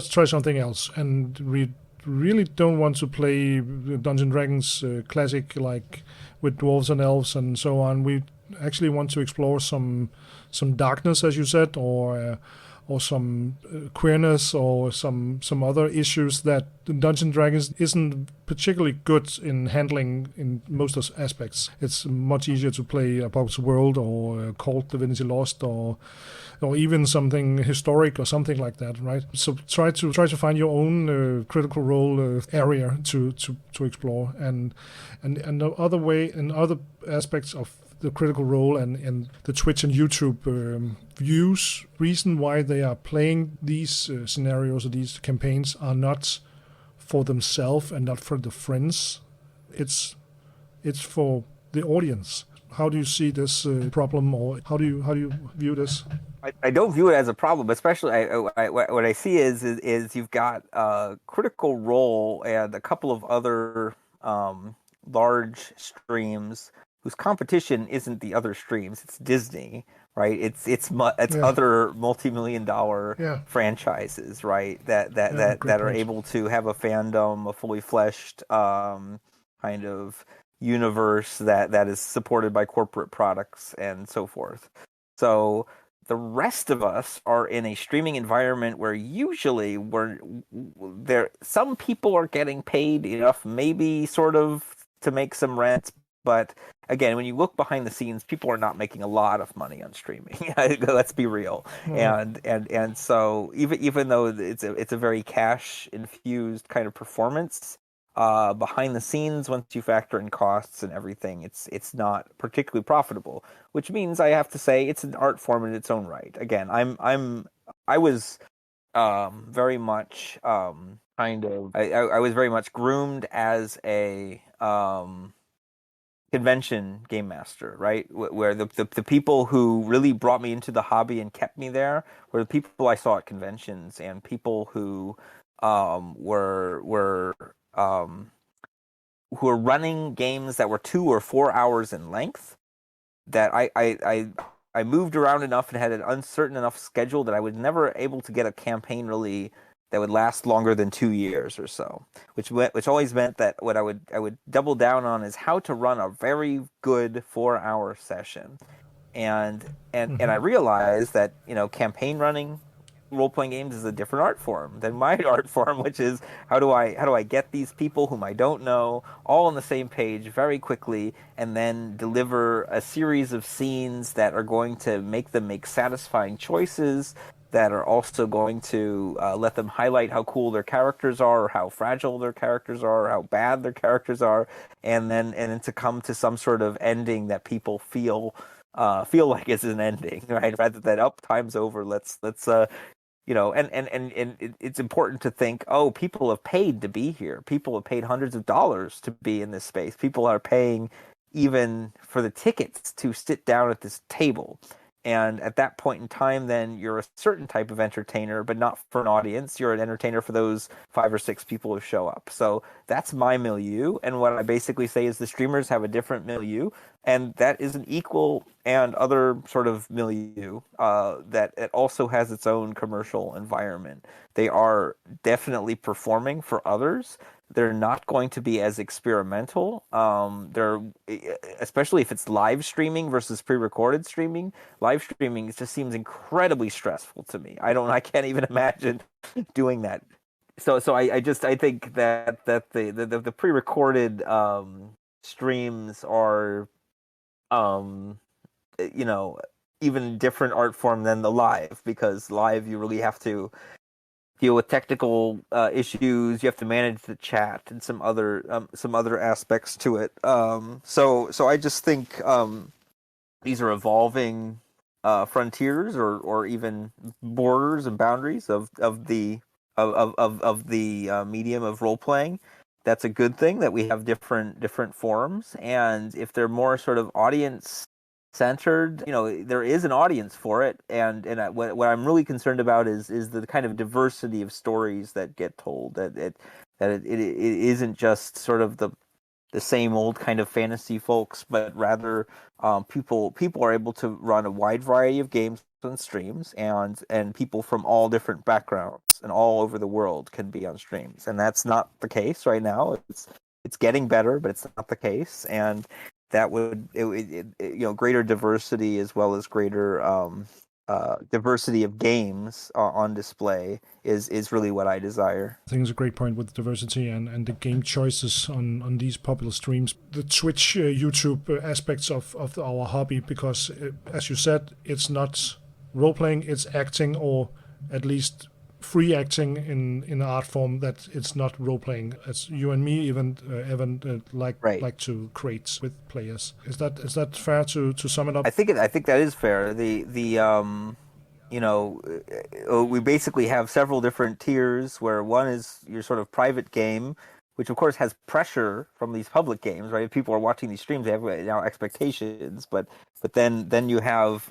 [SPEAKER 1] try something else. And we really don't want to play Dungeons and Dragons classic, like with dwarves and elves and so on. We actually want to explore some darkness, as you said, or some queerness or some other issues that Dungeons and Dragons isn't particularly good in handling in most aspects. It's much easier to play Apocalypse World or Cult Divinity Lost or even something historic or something like that, right? So try to find your own critical role area to explore, and the other way and other aspects of the critical role and the Twitch and YouTube views. Reason why they are playing these scenarios or these campaigns are not for themselves and not for the friends. It's for the audience. How do you see this problem, or how do you view this?
[SPEAKER 2] I don't view it as a problem, especially what I see is you've got Critical Role and a couple of other large streams whose competition isn't the other streams. It's Disney, right? It's other multi-million-dollar franchises, right? That are able to have a fandom, a fully fleshed kind of universe that is supported by corporate products and so forth. So the rest of us are in a streaming environment where usually some people are getting paid enough, maybe sort of to make some rent, but again, when you look behind the scenes, people are not making a lot of money on streaming. Let's be real. And so even though it's a very cash infused kind of performance, behind the scenes, once you factor in costs and everything, it's not particularly profitable. Which means I have to say it's an art form in its own right. Again, I was very much I was very much groomed as a convention game master, right? Where the people who really brought me into the hobby and kept me there were the people I saw at conventions and people who were running games that were 2 or 4 hours in length. That I moved around enough and had an uncertain enough schedule that I was never able to get a campaign really that would last longer than 2 years or so, which always meant that what I would double down on is how to run a very good 4-hour session, and I realized that campaign running role-playing games is a different art form than my art form, which is how do I get these people whom I don't know all on the same page very quickly and then deliver a series of scenes that are going to make them make satisfying choices that are also going to let them highlight how cool their characters are or how fragile their characters are or how bad their characters are, and then to come to some sort of ending that people feel like it's an ending, right? Rather than time's over, let's and it's important to think, people have paid to be here. People have paid hundreds of dollars to be in this space. People are paying even for the tickets to sit down at this table. And at that point in time, then you're a certain type of entertainer, but not for an audience. You're an entertainer for those 5 or 6 people who show up. So that's my milieu. And what I basically say is the streamers have a different milieu, and that is an equal and other sort of milieu that it also has its own commercial environment. They are definitely performing for others. They're not going to be as experimental. They're especially if it's live streaming versus pre-recorded streaming. Live streaming just seems incredibly stressful to me. I can't even imagine doing that. So I think that the pre-recorded streams are even different art form than the live, because live you really have to deal with technical issues. You have to manage the chat and some other aspects to it. So I just think these are evolving frontiers or even borders and boundaries of the medium of role playing. That's a good thing that we have different forms, and if they're more sort of audience centered, there is an audience for it, and what I'm really concerned about is the kind of diversity of stories that get told, that it isn't just sort of the same old kind of fantasy folks, but rather people are able to run a wide variety of games on streams, and people from all different backgrounds and all over the world can be on streams, and that's not the case right now. It's getting better, but it's not the case, and that would greater diversity as well as greater diversity of games on display is really what I desire.
[SPEAKER 1] I think it's a great point with diversity and the game choices on these popular streams. The Twitch, YouTube aspects of our hobby, because as you said, it's not role playing, it's acting, or at least free acting in an art form that it's not role playing. As you and me, even Evan, like to create with players. Is that fair to sum it up?
[SPEAKER 2] I think that is fair. We basically have several different tiers where one is your sort of private game, which of course has pressure from these public games, right? If people are watching these streams, they have now expectations, but then you have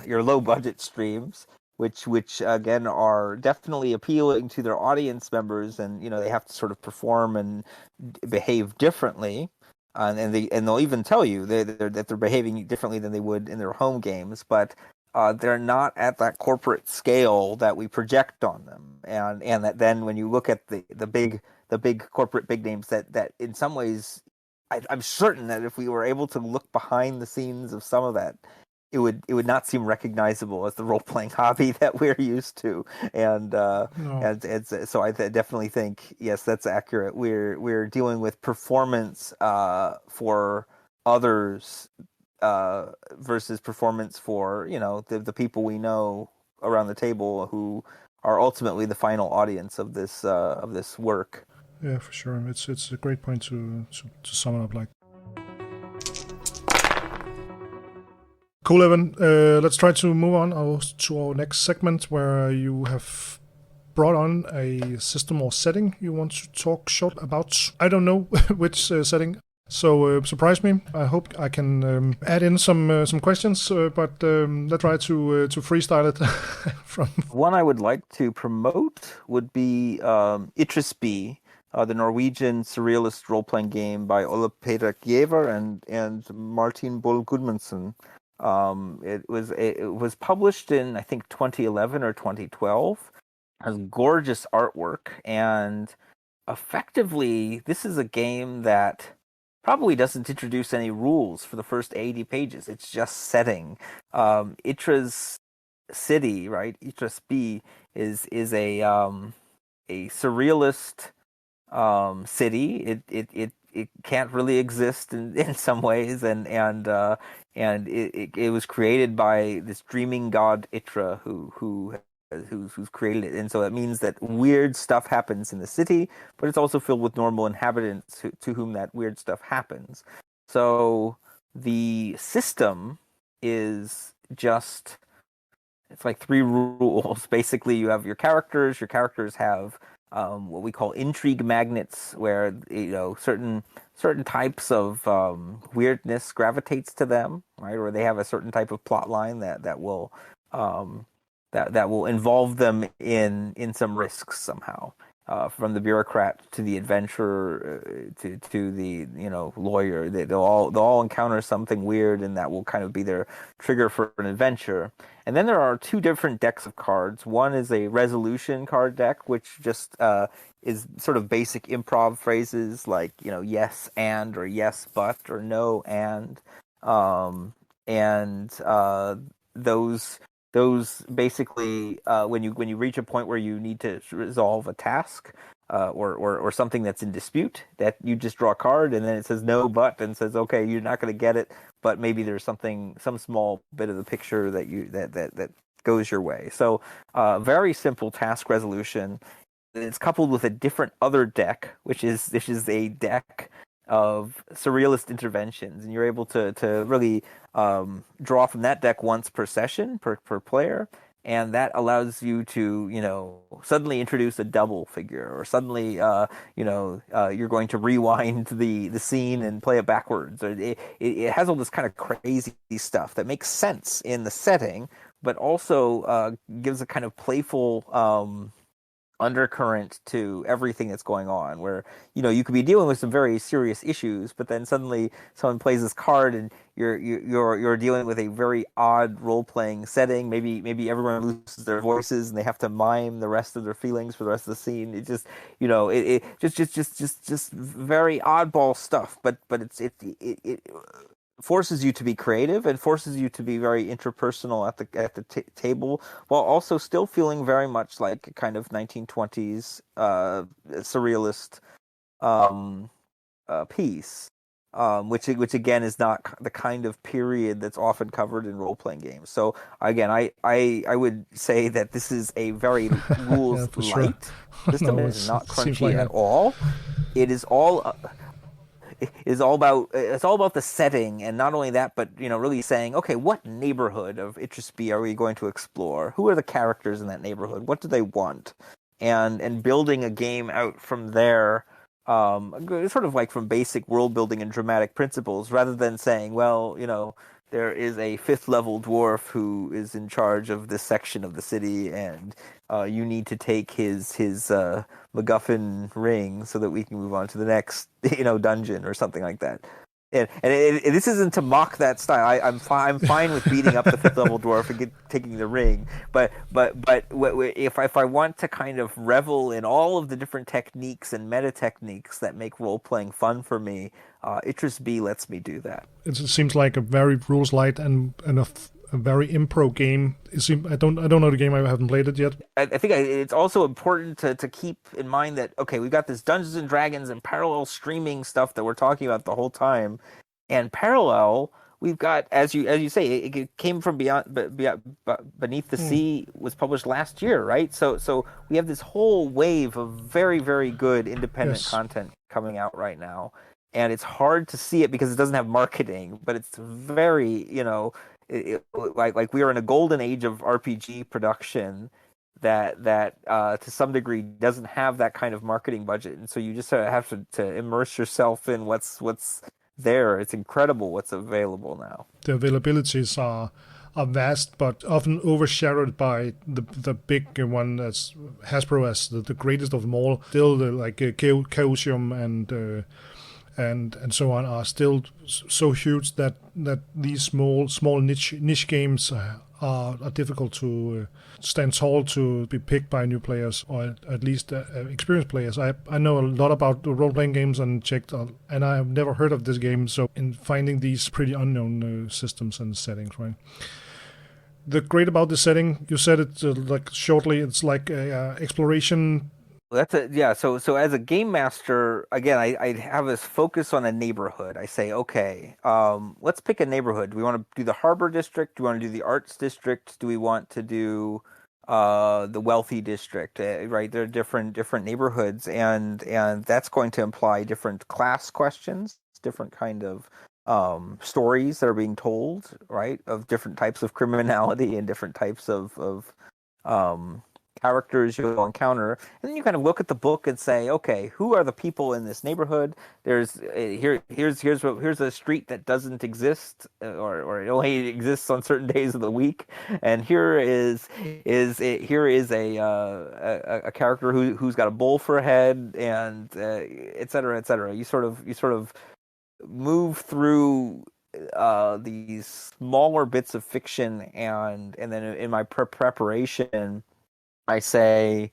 [SPEAKER 2] your low budget streams, which again are definitely appealing to their audience members, and they have to sort of perform and behave differently. And they'll even tell you that they're behaving differently than they would in their home games, but they're not at that corporate scale that we project on them, and that then when you look at the big corporate big names that in some ways, I'm certain that if we were able to look behind the scenes of some of that, it would not seem recognizable as the role playing hobby that we're used to, and
[SPEAKER 1] No.
[SPEAKER 2] so I definitely think yes, that's accurate. We're dealing with performance for others versus performance for the people we know around the table who are ultimately the final audience of this work.
[SPEAKER 1] Yeah, for sure. It's a great point to sum it up like. Cool, Evan. Let's try to move on to our next segment, where you have brought on a system or setting you want to talk short about. I don't know which setting, so surprise me. I hope I can add in some questions, but let's try to freestyle it. From
[SPEAKER 2] one I would like to promote would be Itresby, the Norwegian surrealist role-playing game by Ole Peter Gjever and Martin Bull Gudmundsen. It was published in, I think, 2011 or 2012. It has gorgeous artwork, and effectively, this is a game that probably doesn't introduce any rules for the first 80 pages. It's just setting. Itra's city, right? Itresby is a surrealist city. It can't really exist in some ways, and it was created by this dreaming god Itra, who's created it, and so that means that weird stuff happens in the city, but it's also filled with normal inhabitants to whom that weird stuff happens. So the system is just, it's like 3 rules. Basically, you have your characters. Your characters have what we call intrigue magnets, where certain types of weirdness gravitates to them, right? Or they have a certain type of plot line that will involve them in some risks somehow. From the bureaucrat to the adventurer to the lawyer, they'll all encounter something weird, and that will kind of be their trigger for an adventure. And then there are 2 different decks of cards. One is a resolution card deck, which just is sort of basic improv phrases like yes and, or yes but, or no and, those basically when you reach a point where you need to resolve a task or something that's in dispute, that you just draw a card, and then it says no but, and says, okay, you're not going to get it, but maybe there's some small bit of the picture that goes your way. So very simple task resolution. It's coupled with a different other deck, which is a deck of surrealist interventions, and you're able to really draw from that deck once per session per player, and that allows you to suddenly introduce a double figure, or suddenly you're going to rewind the scene and play it backwards. It has all this kind of crazy stuff that makes sense in the setting, but also gives a kind of playful undercurrent to everything that's going on, where you could be dealing with some very serious issues, but then suddenly someone plays this card and you're dealing with a very odd role-playing setting. Maybe everyone loses their voices and they have to mime the rest of their feelings for the rest of the scene. It just just very oddball stuff, but forces you to be creative and forces you to be very interpersonal at the table, while also still feeling very much like a kind of 1920s surrealist um, piece, which again is not the kind of period that's often covered in role playing games. So again, I would say that this is a very rules
[SPEAKER 1] Yeah, for sure.
[SPEAKER 2] light system.
[SPEAKER 1] No,
[SPEAKER 2] It is not
[SPEAKER 1] seems
[SPEAKER 2] crunchy
[SPEAKER 1] like
[SPEAKER 2] at
[SPEAKER 1] that.
[SPEAKER 2] all. It is all about the setting, and not only that, but really saying, okay, what neighborhood of Itrisby are we going to explore? Who are the characters in that neighborhood? What do they want? And building a game out from there, sort of like from basic world building and dramatic principles, rather than saying, well, there is a fifth level dwarf who is in charge of this section of the city, and you need to take his MacGuffin ring so that we can move on to the next dungeon or something like that. And this isn't to mock that style. I'm fine with beating up the fifth level dwarf and taking the ring. But if I want to kind of revel in all of the different techniques and meta techniques that make role playing fun for me, Itrisby lets me do that.
[SPEAKER 1] It seems like a very rules light and a very impro game. I don't know the game. I haven't played it yet.
[SPEAKER 2] I think it's also important to keep in mind that, okay, we've got this Dungeons and Dragons and parallel streaming stuff that we're talking about the whole time, and parallel, we've got, as you say, it came from Beneath the Sea was published last year, right? So we have this whole wave of very, very good independent content coming out right now, and it's hard to see it because it doesn't have marketing, but it's very, like we are in a golden age of RPG production that to some degree doesn't have that kind of marketing budget, and so you just have to immerse yourself in what's there. It's incredible what's available now.
[SPEAKER 1] The availabilities are vast, but often overshadowed by the big one as Hasbro as the greatest of them all. Still, like Chaosium and so on are still so huge that these small niche games are difficult to stand tall to be picked by new players, or at least experienced players. I know a lot about role playing games and checked, and I have never heard of this game. So in finding these pretty unknown systems and settings, right? The great about the setting, you said it like shortly. It's like a exploration.
[SPEAKER 2] So as a game master, again, I have this focus on a neighborhood. I say, okay, let's pick a neighborhood. Do we want to do the harbor district? Do we want to do the arts district? Do we want to do the wealthy district? Right, there are different neighborhoods, and that's going to imply different class questions, different kind of stories that are being told, right, of different types of criminality and different types of characters you'll encounter, and then you kind of look at the book and say, okay, who are the people in this neighborhood? There's here's a street that doesn't exist, or it only exists on certain days of the week, and here is a character who's got a bowl for a head, and et cetera, et cetera. You sort of move through these smaller bits of fiction, and then in my preparation, I say,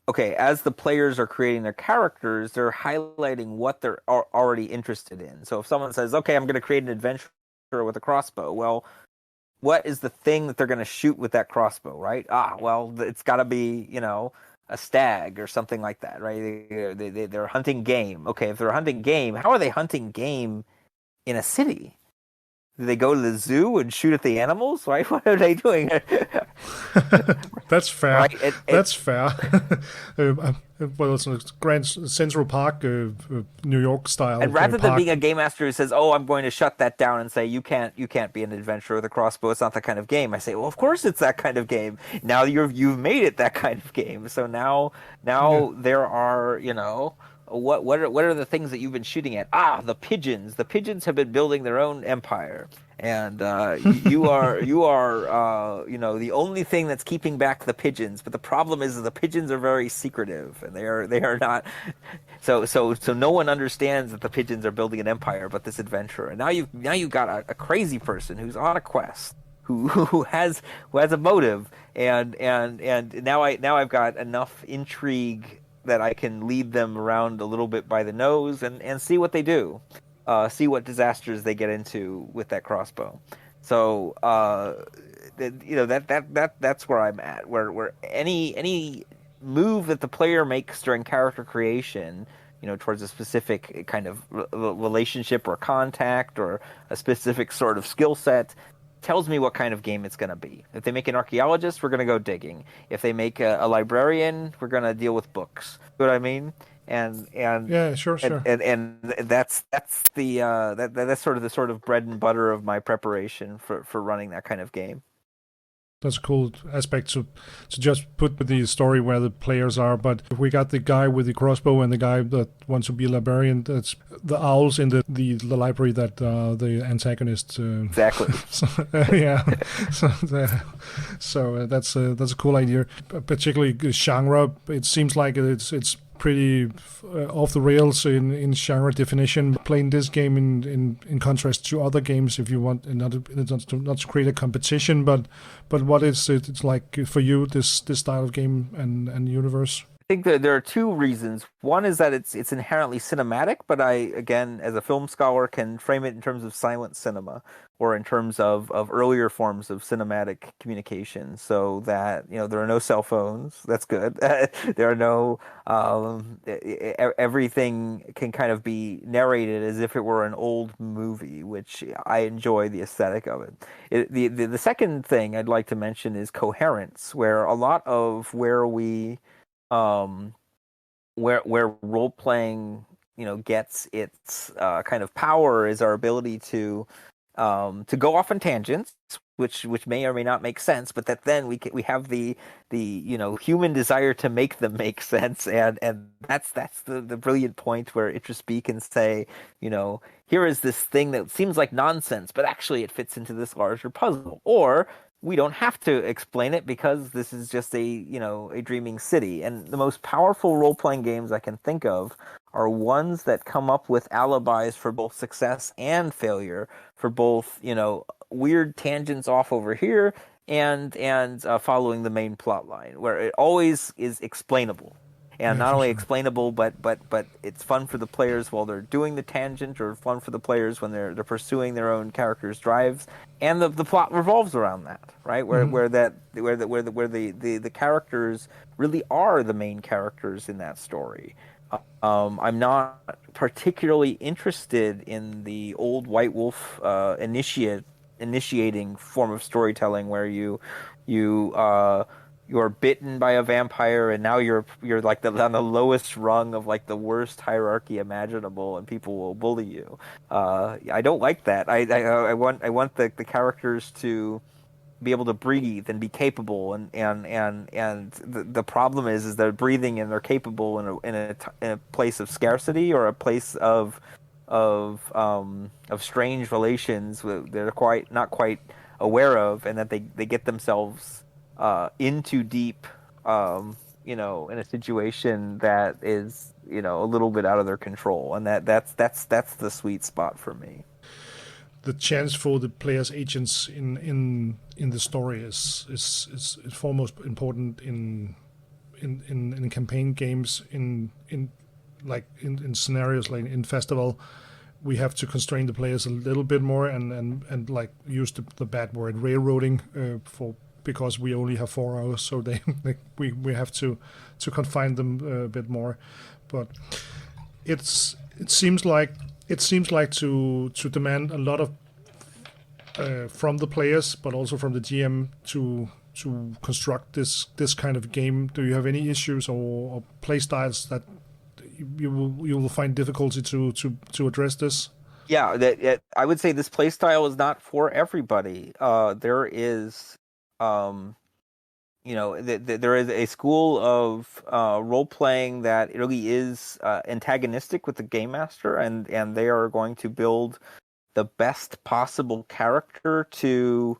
[SPEAKER 2] okay, as the players are creating their characters, they're highlighting what they're already interested in. So if someone says, okay, I'm going to create an adventure with a crossbow, well, what is the thing that they're going to shoot with that crossbow, right? Well, it's got to be, a stag or something like that, right? They're hunting game. Okay, if they're hunting game, how are they hunting game in a city? Do they go to the zoo and shoot at the animals? Right? What are they doing?
[SPEAKER 1] That's fair.
[SPEAKER 2] Right?
[SPEAKER 1] That's fair. Well, it's a Grand Central Park, New York style.
[SPEAKER 2] And rather than
[SPEAKER 1] park.
[SPEAKER 2] being a game master who says, "Oh, I'm going to shut that down and say you can't be an adventurer with a crossbow. It's not that kind of game," I say, "Well, of course it's that kind of game. Now you've made it that kind of game. So now there are What are the things that you've been shooting at? The pigeons. The pigeons have been building their own empire, and you are the only thing that's keeping back the pigeons. But the problem is that the pigeons are very secretive, and they are not. So no one understands that the pigeons are building an empire, but this adventurer. And now you've got a crazy person who's on a quest, who has a motive, and now I've got enough intrigue that I can lead them around a little bit by the nose and see what they do. see what disasters they get into with that crossbow. So that's where I'm at. Where any move that the player makes during character creation, towards a specific kind of relationship or contact or a specific sort of skill set, tells me what kind of game it's going to be. If they make an archaeologist, we're going to go digging. If they make a librarian, we're going to deal with books. You know what I mean? And
[SPEAKER 1] Yeah, sure,
[SPEAKER 2] and
[SPEAKER 1] sure.
[SPEAKER 2] and, and that's the that's sort of bread and butter of my preparation for running that kind of game.
[SPEAKER 1] That's a cool aspect to just put the story where the players are. But if we got the guy with the crossbow and the guy that wants to be a librarian, that's the owls in the library that the antagonist.
[SPEAKER 2] Exactly.
[SPEAKER 1] So, yeah. So, that's a cool idea. Particularly genre. It seems like it's pretty off the rails in genre definition. Playing this game in contrast to other games, if you want another, not to create a competition, but what is it? It's like for you this style of game and universe.
[SPEAKER 2] I think that there are two reasons. One is that it's inherently cinematic, but I, again, as a film scholar, can frame it in terms of silent cinema or in terms of earlier forms of cinematic communication. So that there are no cell phones. That's good. There are no everything can kind of be narrated as if it were an old movie, which I enjoy the aesthetic of it. The second thing I'd like to mention is coherence, where a lot of um, where role playing gets its kind of power is our ability to go off on tangents, which may or may not make sense, but that then we have the human desire to make them make sense, and that's the brilliant point where Idris can say, here is this thing that seems like nonsense, but actually it fits into this larger puzzle, or we don't have to explain it because this is just a dreaming city. And the most powerful role-playing games I can think of are ones that come up with alibis for both success and failure, for both, weird tangents off over here and following the main plot line, where it always is explainable. And
[SPEAKER 1] Yeah,
[SPEAKER 2] not
[SPEAKER 1] for
[SPEAKER 2] only
[SPEAKER 1] sure.
[SPEAKER 2] explainable, but it's fun for the players while they're doing the tangent, or fun for the players when they're pursuing their own characters' drives, and the plot revolves around that, right?
[SPEAKER 1] Hmm.
[SPEAKER 2] Where the characters really are the main characters in that story. I'm not particularly interested in the old White Wolf initiating form of storytelling where you you're bitten by a vampire and now you're like on the lowest rung of like the worst hierarchy imaginable and people will bully you. I don't like that. I want the characters to be able to breathe and be capable, and the problem is they're breathing and they're capable in a place of scarcity, or a place of strange relations that they're quite not quite aware of, and that they get themselves into deep, in a situation that is a little bit out of their control, and that's the sweet spot for me.
[SPEAKER 1] The chance for the players' agents in the story is foremost important in campaign games in scenarios like in festival. We have to constrain the players a little bit more and like use the bad word railroading for because we only have 4 hours, so we have to confine them a bit more. But it seems like to demand a lot of from the players, but also from the GM to construct this kind of game. Do you have any issues or play styles that you will find difficulty to address this?
[SPEAKER 2] Yeah, I would say this play style is not for everybody. There is, um, there is a school of role playing that really is antagonistic with the game master, and they are going to build the best possible character to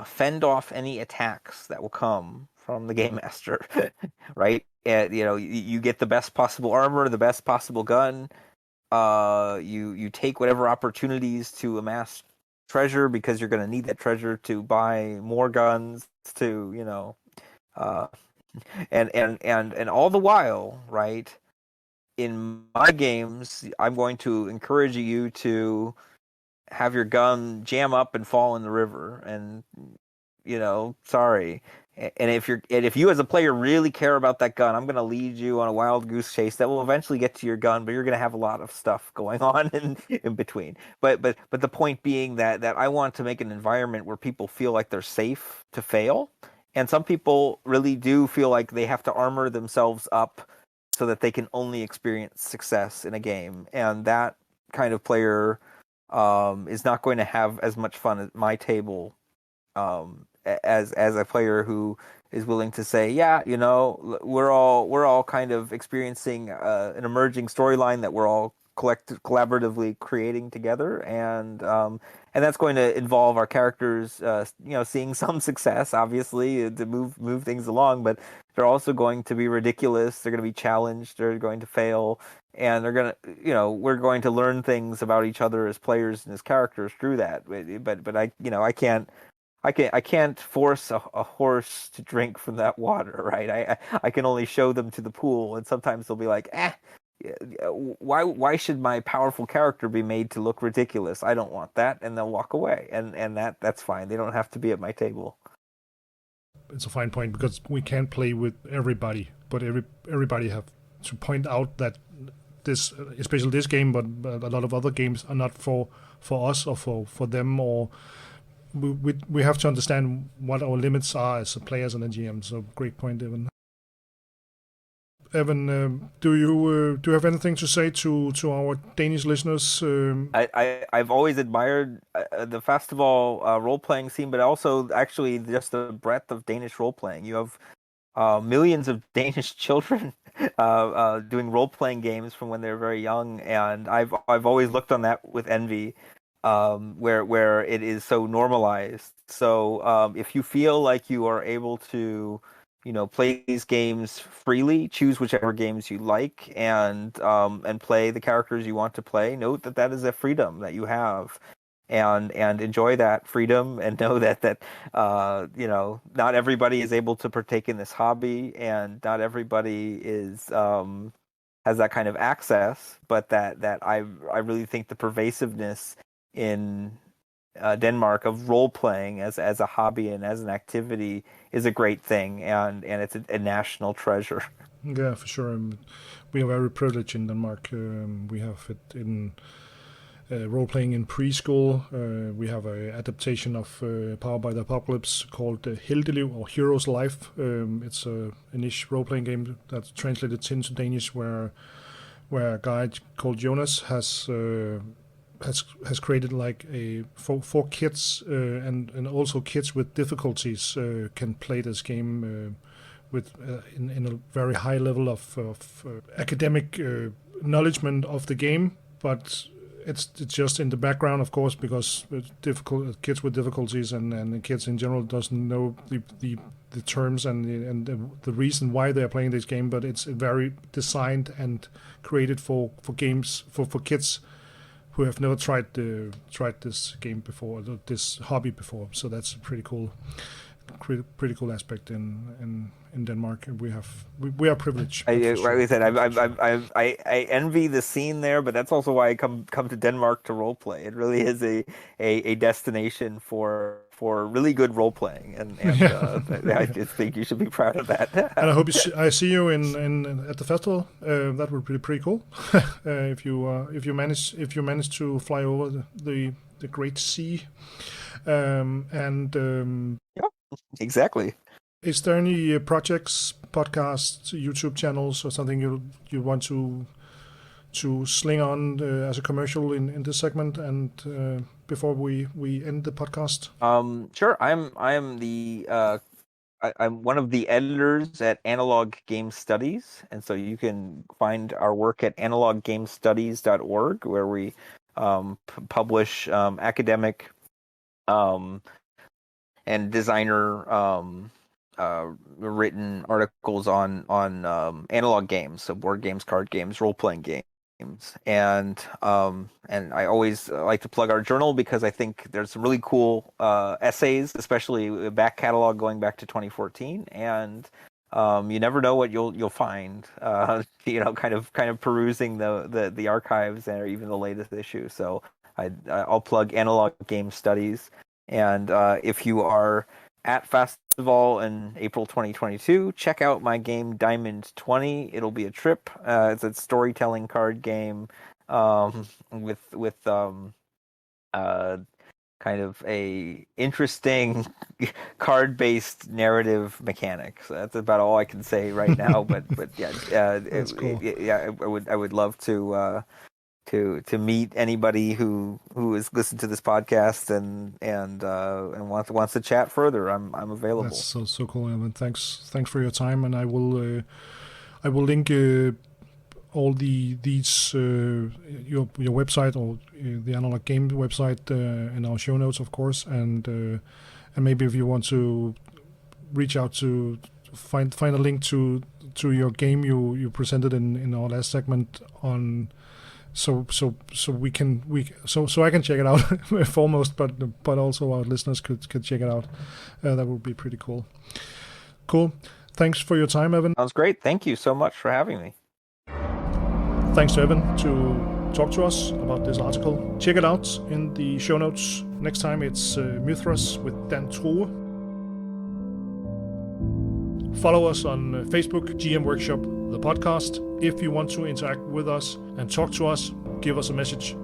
[SPEAKER 2] fend off any attacks that will come from the game master, right? And you get the best possible armor, the best possible gun. You take whatever opportunities to amass treasure because you're going to need that treasure to buy more guns to uh and all the while, right? in my games, I'm going to encourage you to have your gun jam up and fall in the river, and sorry. And if you as a player really care about that gun, I'm going to lead you on a wild goose chase that will eventually get to your gun, but you're going to have a lot of stuff going on in between. But the point being that I want to make an environment where people feel like they're safe to fail, and some people really do feel like they have to armor themselves up so that they can only experience success in a game, and that kind of player is not going to have as much fun at my table as a player who is willing to say, yeah, we're all kind of experiencing an emerging storyline that we're all collaboratively creating together, and that's going to involve our characters, seeing some success, obviously, to move things along, but they're also going to be ridiculous. They're going to be challenged. They're going to fail, and they're going to, we're going to learn things about each other as players and as characters through that. But I can't force a horse to drink from that water, right? I can only show them to the pool, and sometimes they'll be like, why should my powerful character be made to look ridiculous? I don't want that, and they'll walk away, and that's fine. They don't have to be at my table.
[SPEAKER 1] It's a fine point, because we can't play with everybody, but everybody have to point out that this, especially this game, but a lot of other games are not for us or for them, or we have to understand what our limits are as players and GMs. So great point, Evan. Evan, do you have anything to say to our Danish listeners?
[SPEAKER 2] I've always admired the festival role-playing scene, but also actually just the breadth of Danish role-playing. You have millions of Danish children doing role-playing games from when they're very young, and I've always looked on that with envy, where it is so normalized. So if you feel like you are able to play these games freely, choose whichever games you like, and play the characters you want to play, note that is a freedom that you have, and enjoy that freedom, and know that not everybody is able to partake in this hobby, and not everybody is has that kind of access, but that I really think the pervasiveness in Denmark of role playing as a hobby and as an activity is a great thing, and it's a national treasure.
[SPEAKER 1] Yeah, for sure. We are very privileged in Denmark. We have it in role playing in preschool. We have an adaptation of Power by the Apocalypse called Heldeliv, or Hero's Life. It's a niche role playing game that's translated into Danish, where a guy called Jonas has created like for kids, and also kids with difficulties can play this game with in a very high level of academic knowledgement of the game, but it's just in the background, of course, because difficult kids with difficulties and kids in general doesn't know the terms and the reason why they are playing this game, but it's very designed and created for games for kids who have never tried this game before, this hobby before. So that's a pretty cool aspect in Denmark. We are privileged.
[SPEAKER 2] Like I said, I envy the scene there, but that's also why I come to Denmark to role play. It really is a destination for really good role playing, and I just think you should be proud of that.
[SPEAKER 1] And I hope I see you in at the festival. That would be pretty cool. if you manage to fly over the Great Sea,
[SPEAKER 2] Yep, exactly.
[SPEAKER 1] Is there any projects, podcasts, YouTube channels, or something you want to sling on as a commercial in this segment, and before we end the podcast?
[SPEAKER 2] Sure. I'm one of the editors at Analog Game Studies, and so you can find our work at analoggamestudies.org, where we publish academic and designer written articles on analog games, so board games, card games, role playing games, and I always like to plug our journal, because I think there's some really cool essays, especially back catalog going back to 2014, and You never know what you'll find. Kind of perusing the archives or even the latest issue. So I'll plug Analog Game Studies, and if you are at Festival in April 2022, check out my game Diamond 20. It'll be a trip. It's a storytelling card game with kind of a interesting card-based narrative mechanic. So that's about all I can say right now. But yeah,
[SPEAKER 1] That's cool.
[SPEAKER 2] I would love to meet anybody who has listened to this podcast and wants to chat further. I'm available.
[SPEAKER 1] That's so cool, Evan. Thanks for your time, and I will link all these your website or the Analog Game website in our show notes, of course, and maybe if you want to reach out to find a link to your game you presented in our last segment on. So I can check it out foremost, but also our listeners could check it out. That would be pretty cool. Cool. Thanks for your time, Evan.
[SPEAKER 2] Sounds great. Thank you so much for having me.
[SPEAKER 1] Thanks to Evan to talk to us about this article. Check it out in the show notes. Next time it's Mythras with Dan True. Follow us on Facebook, GM Workshop, the podcast. If you want to interact with us and talk to us, give us a message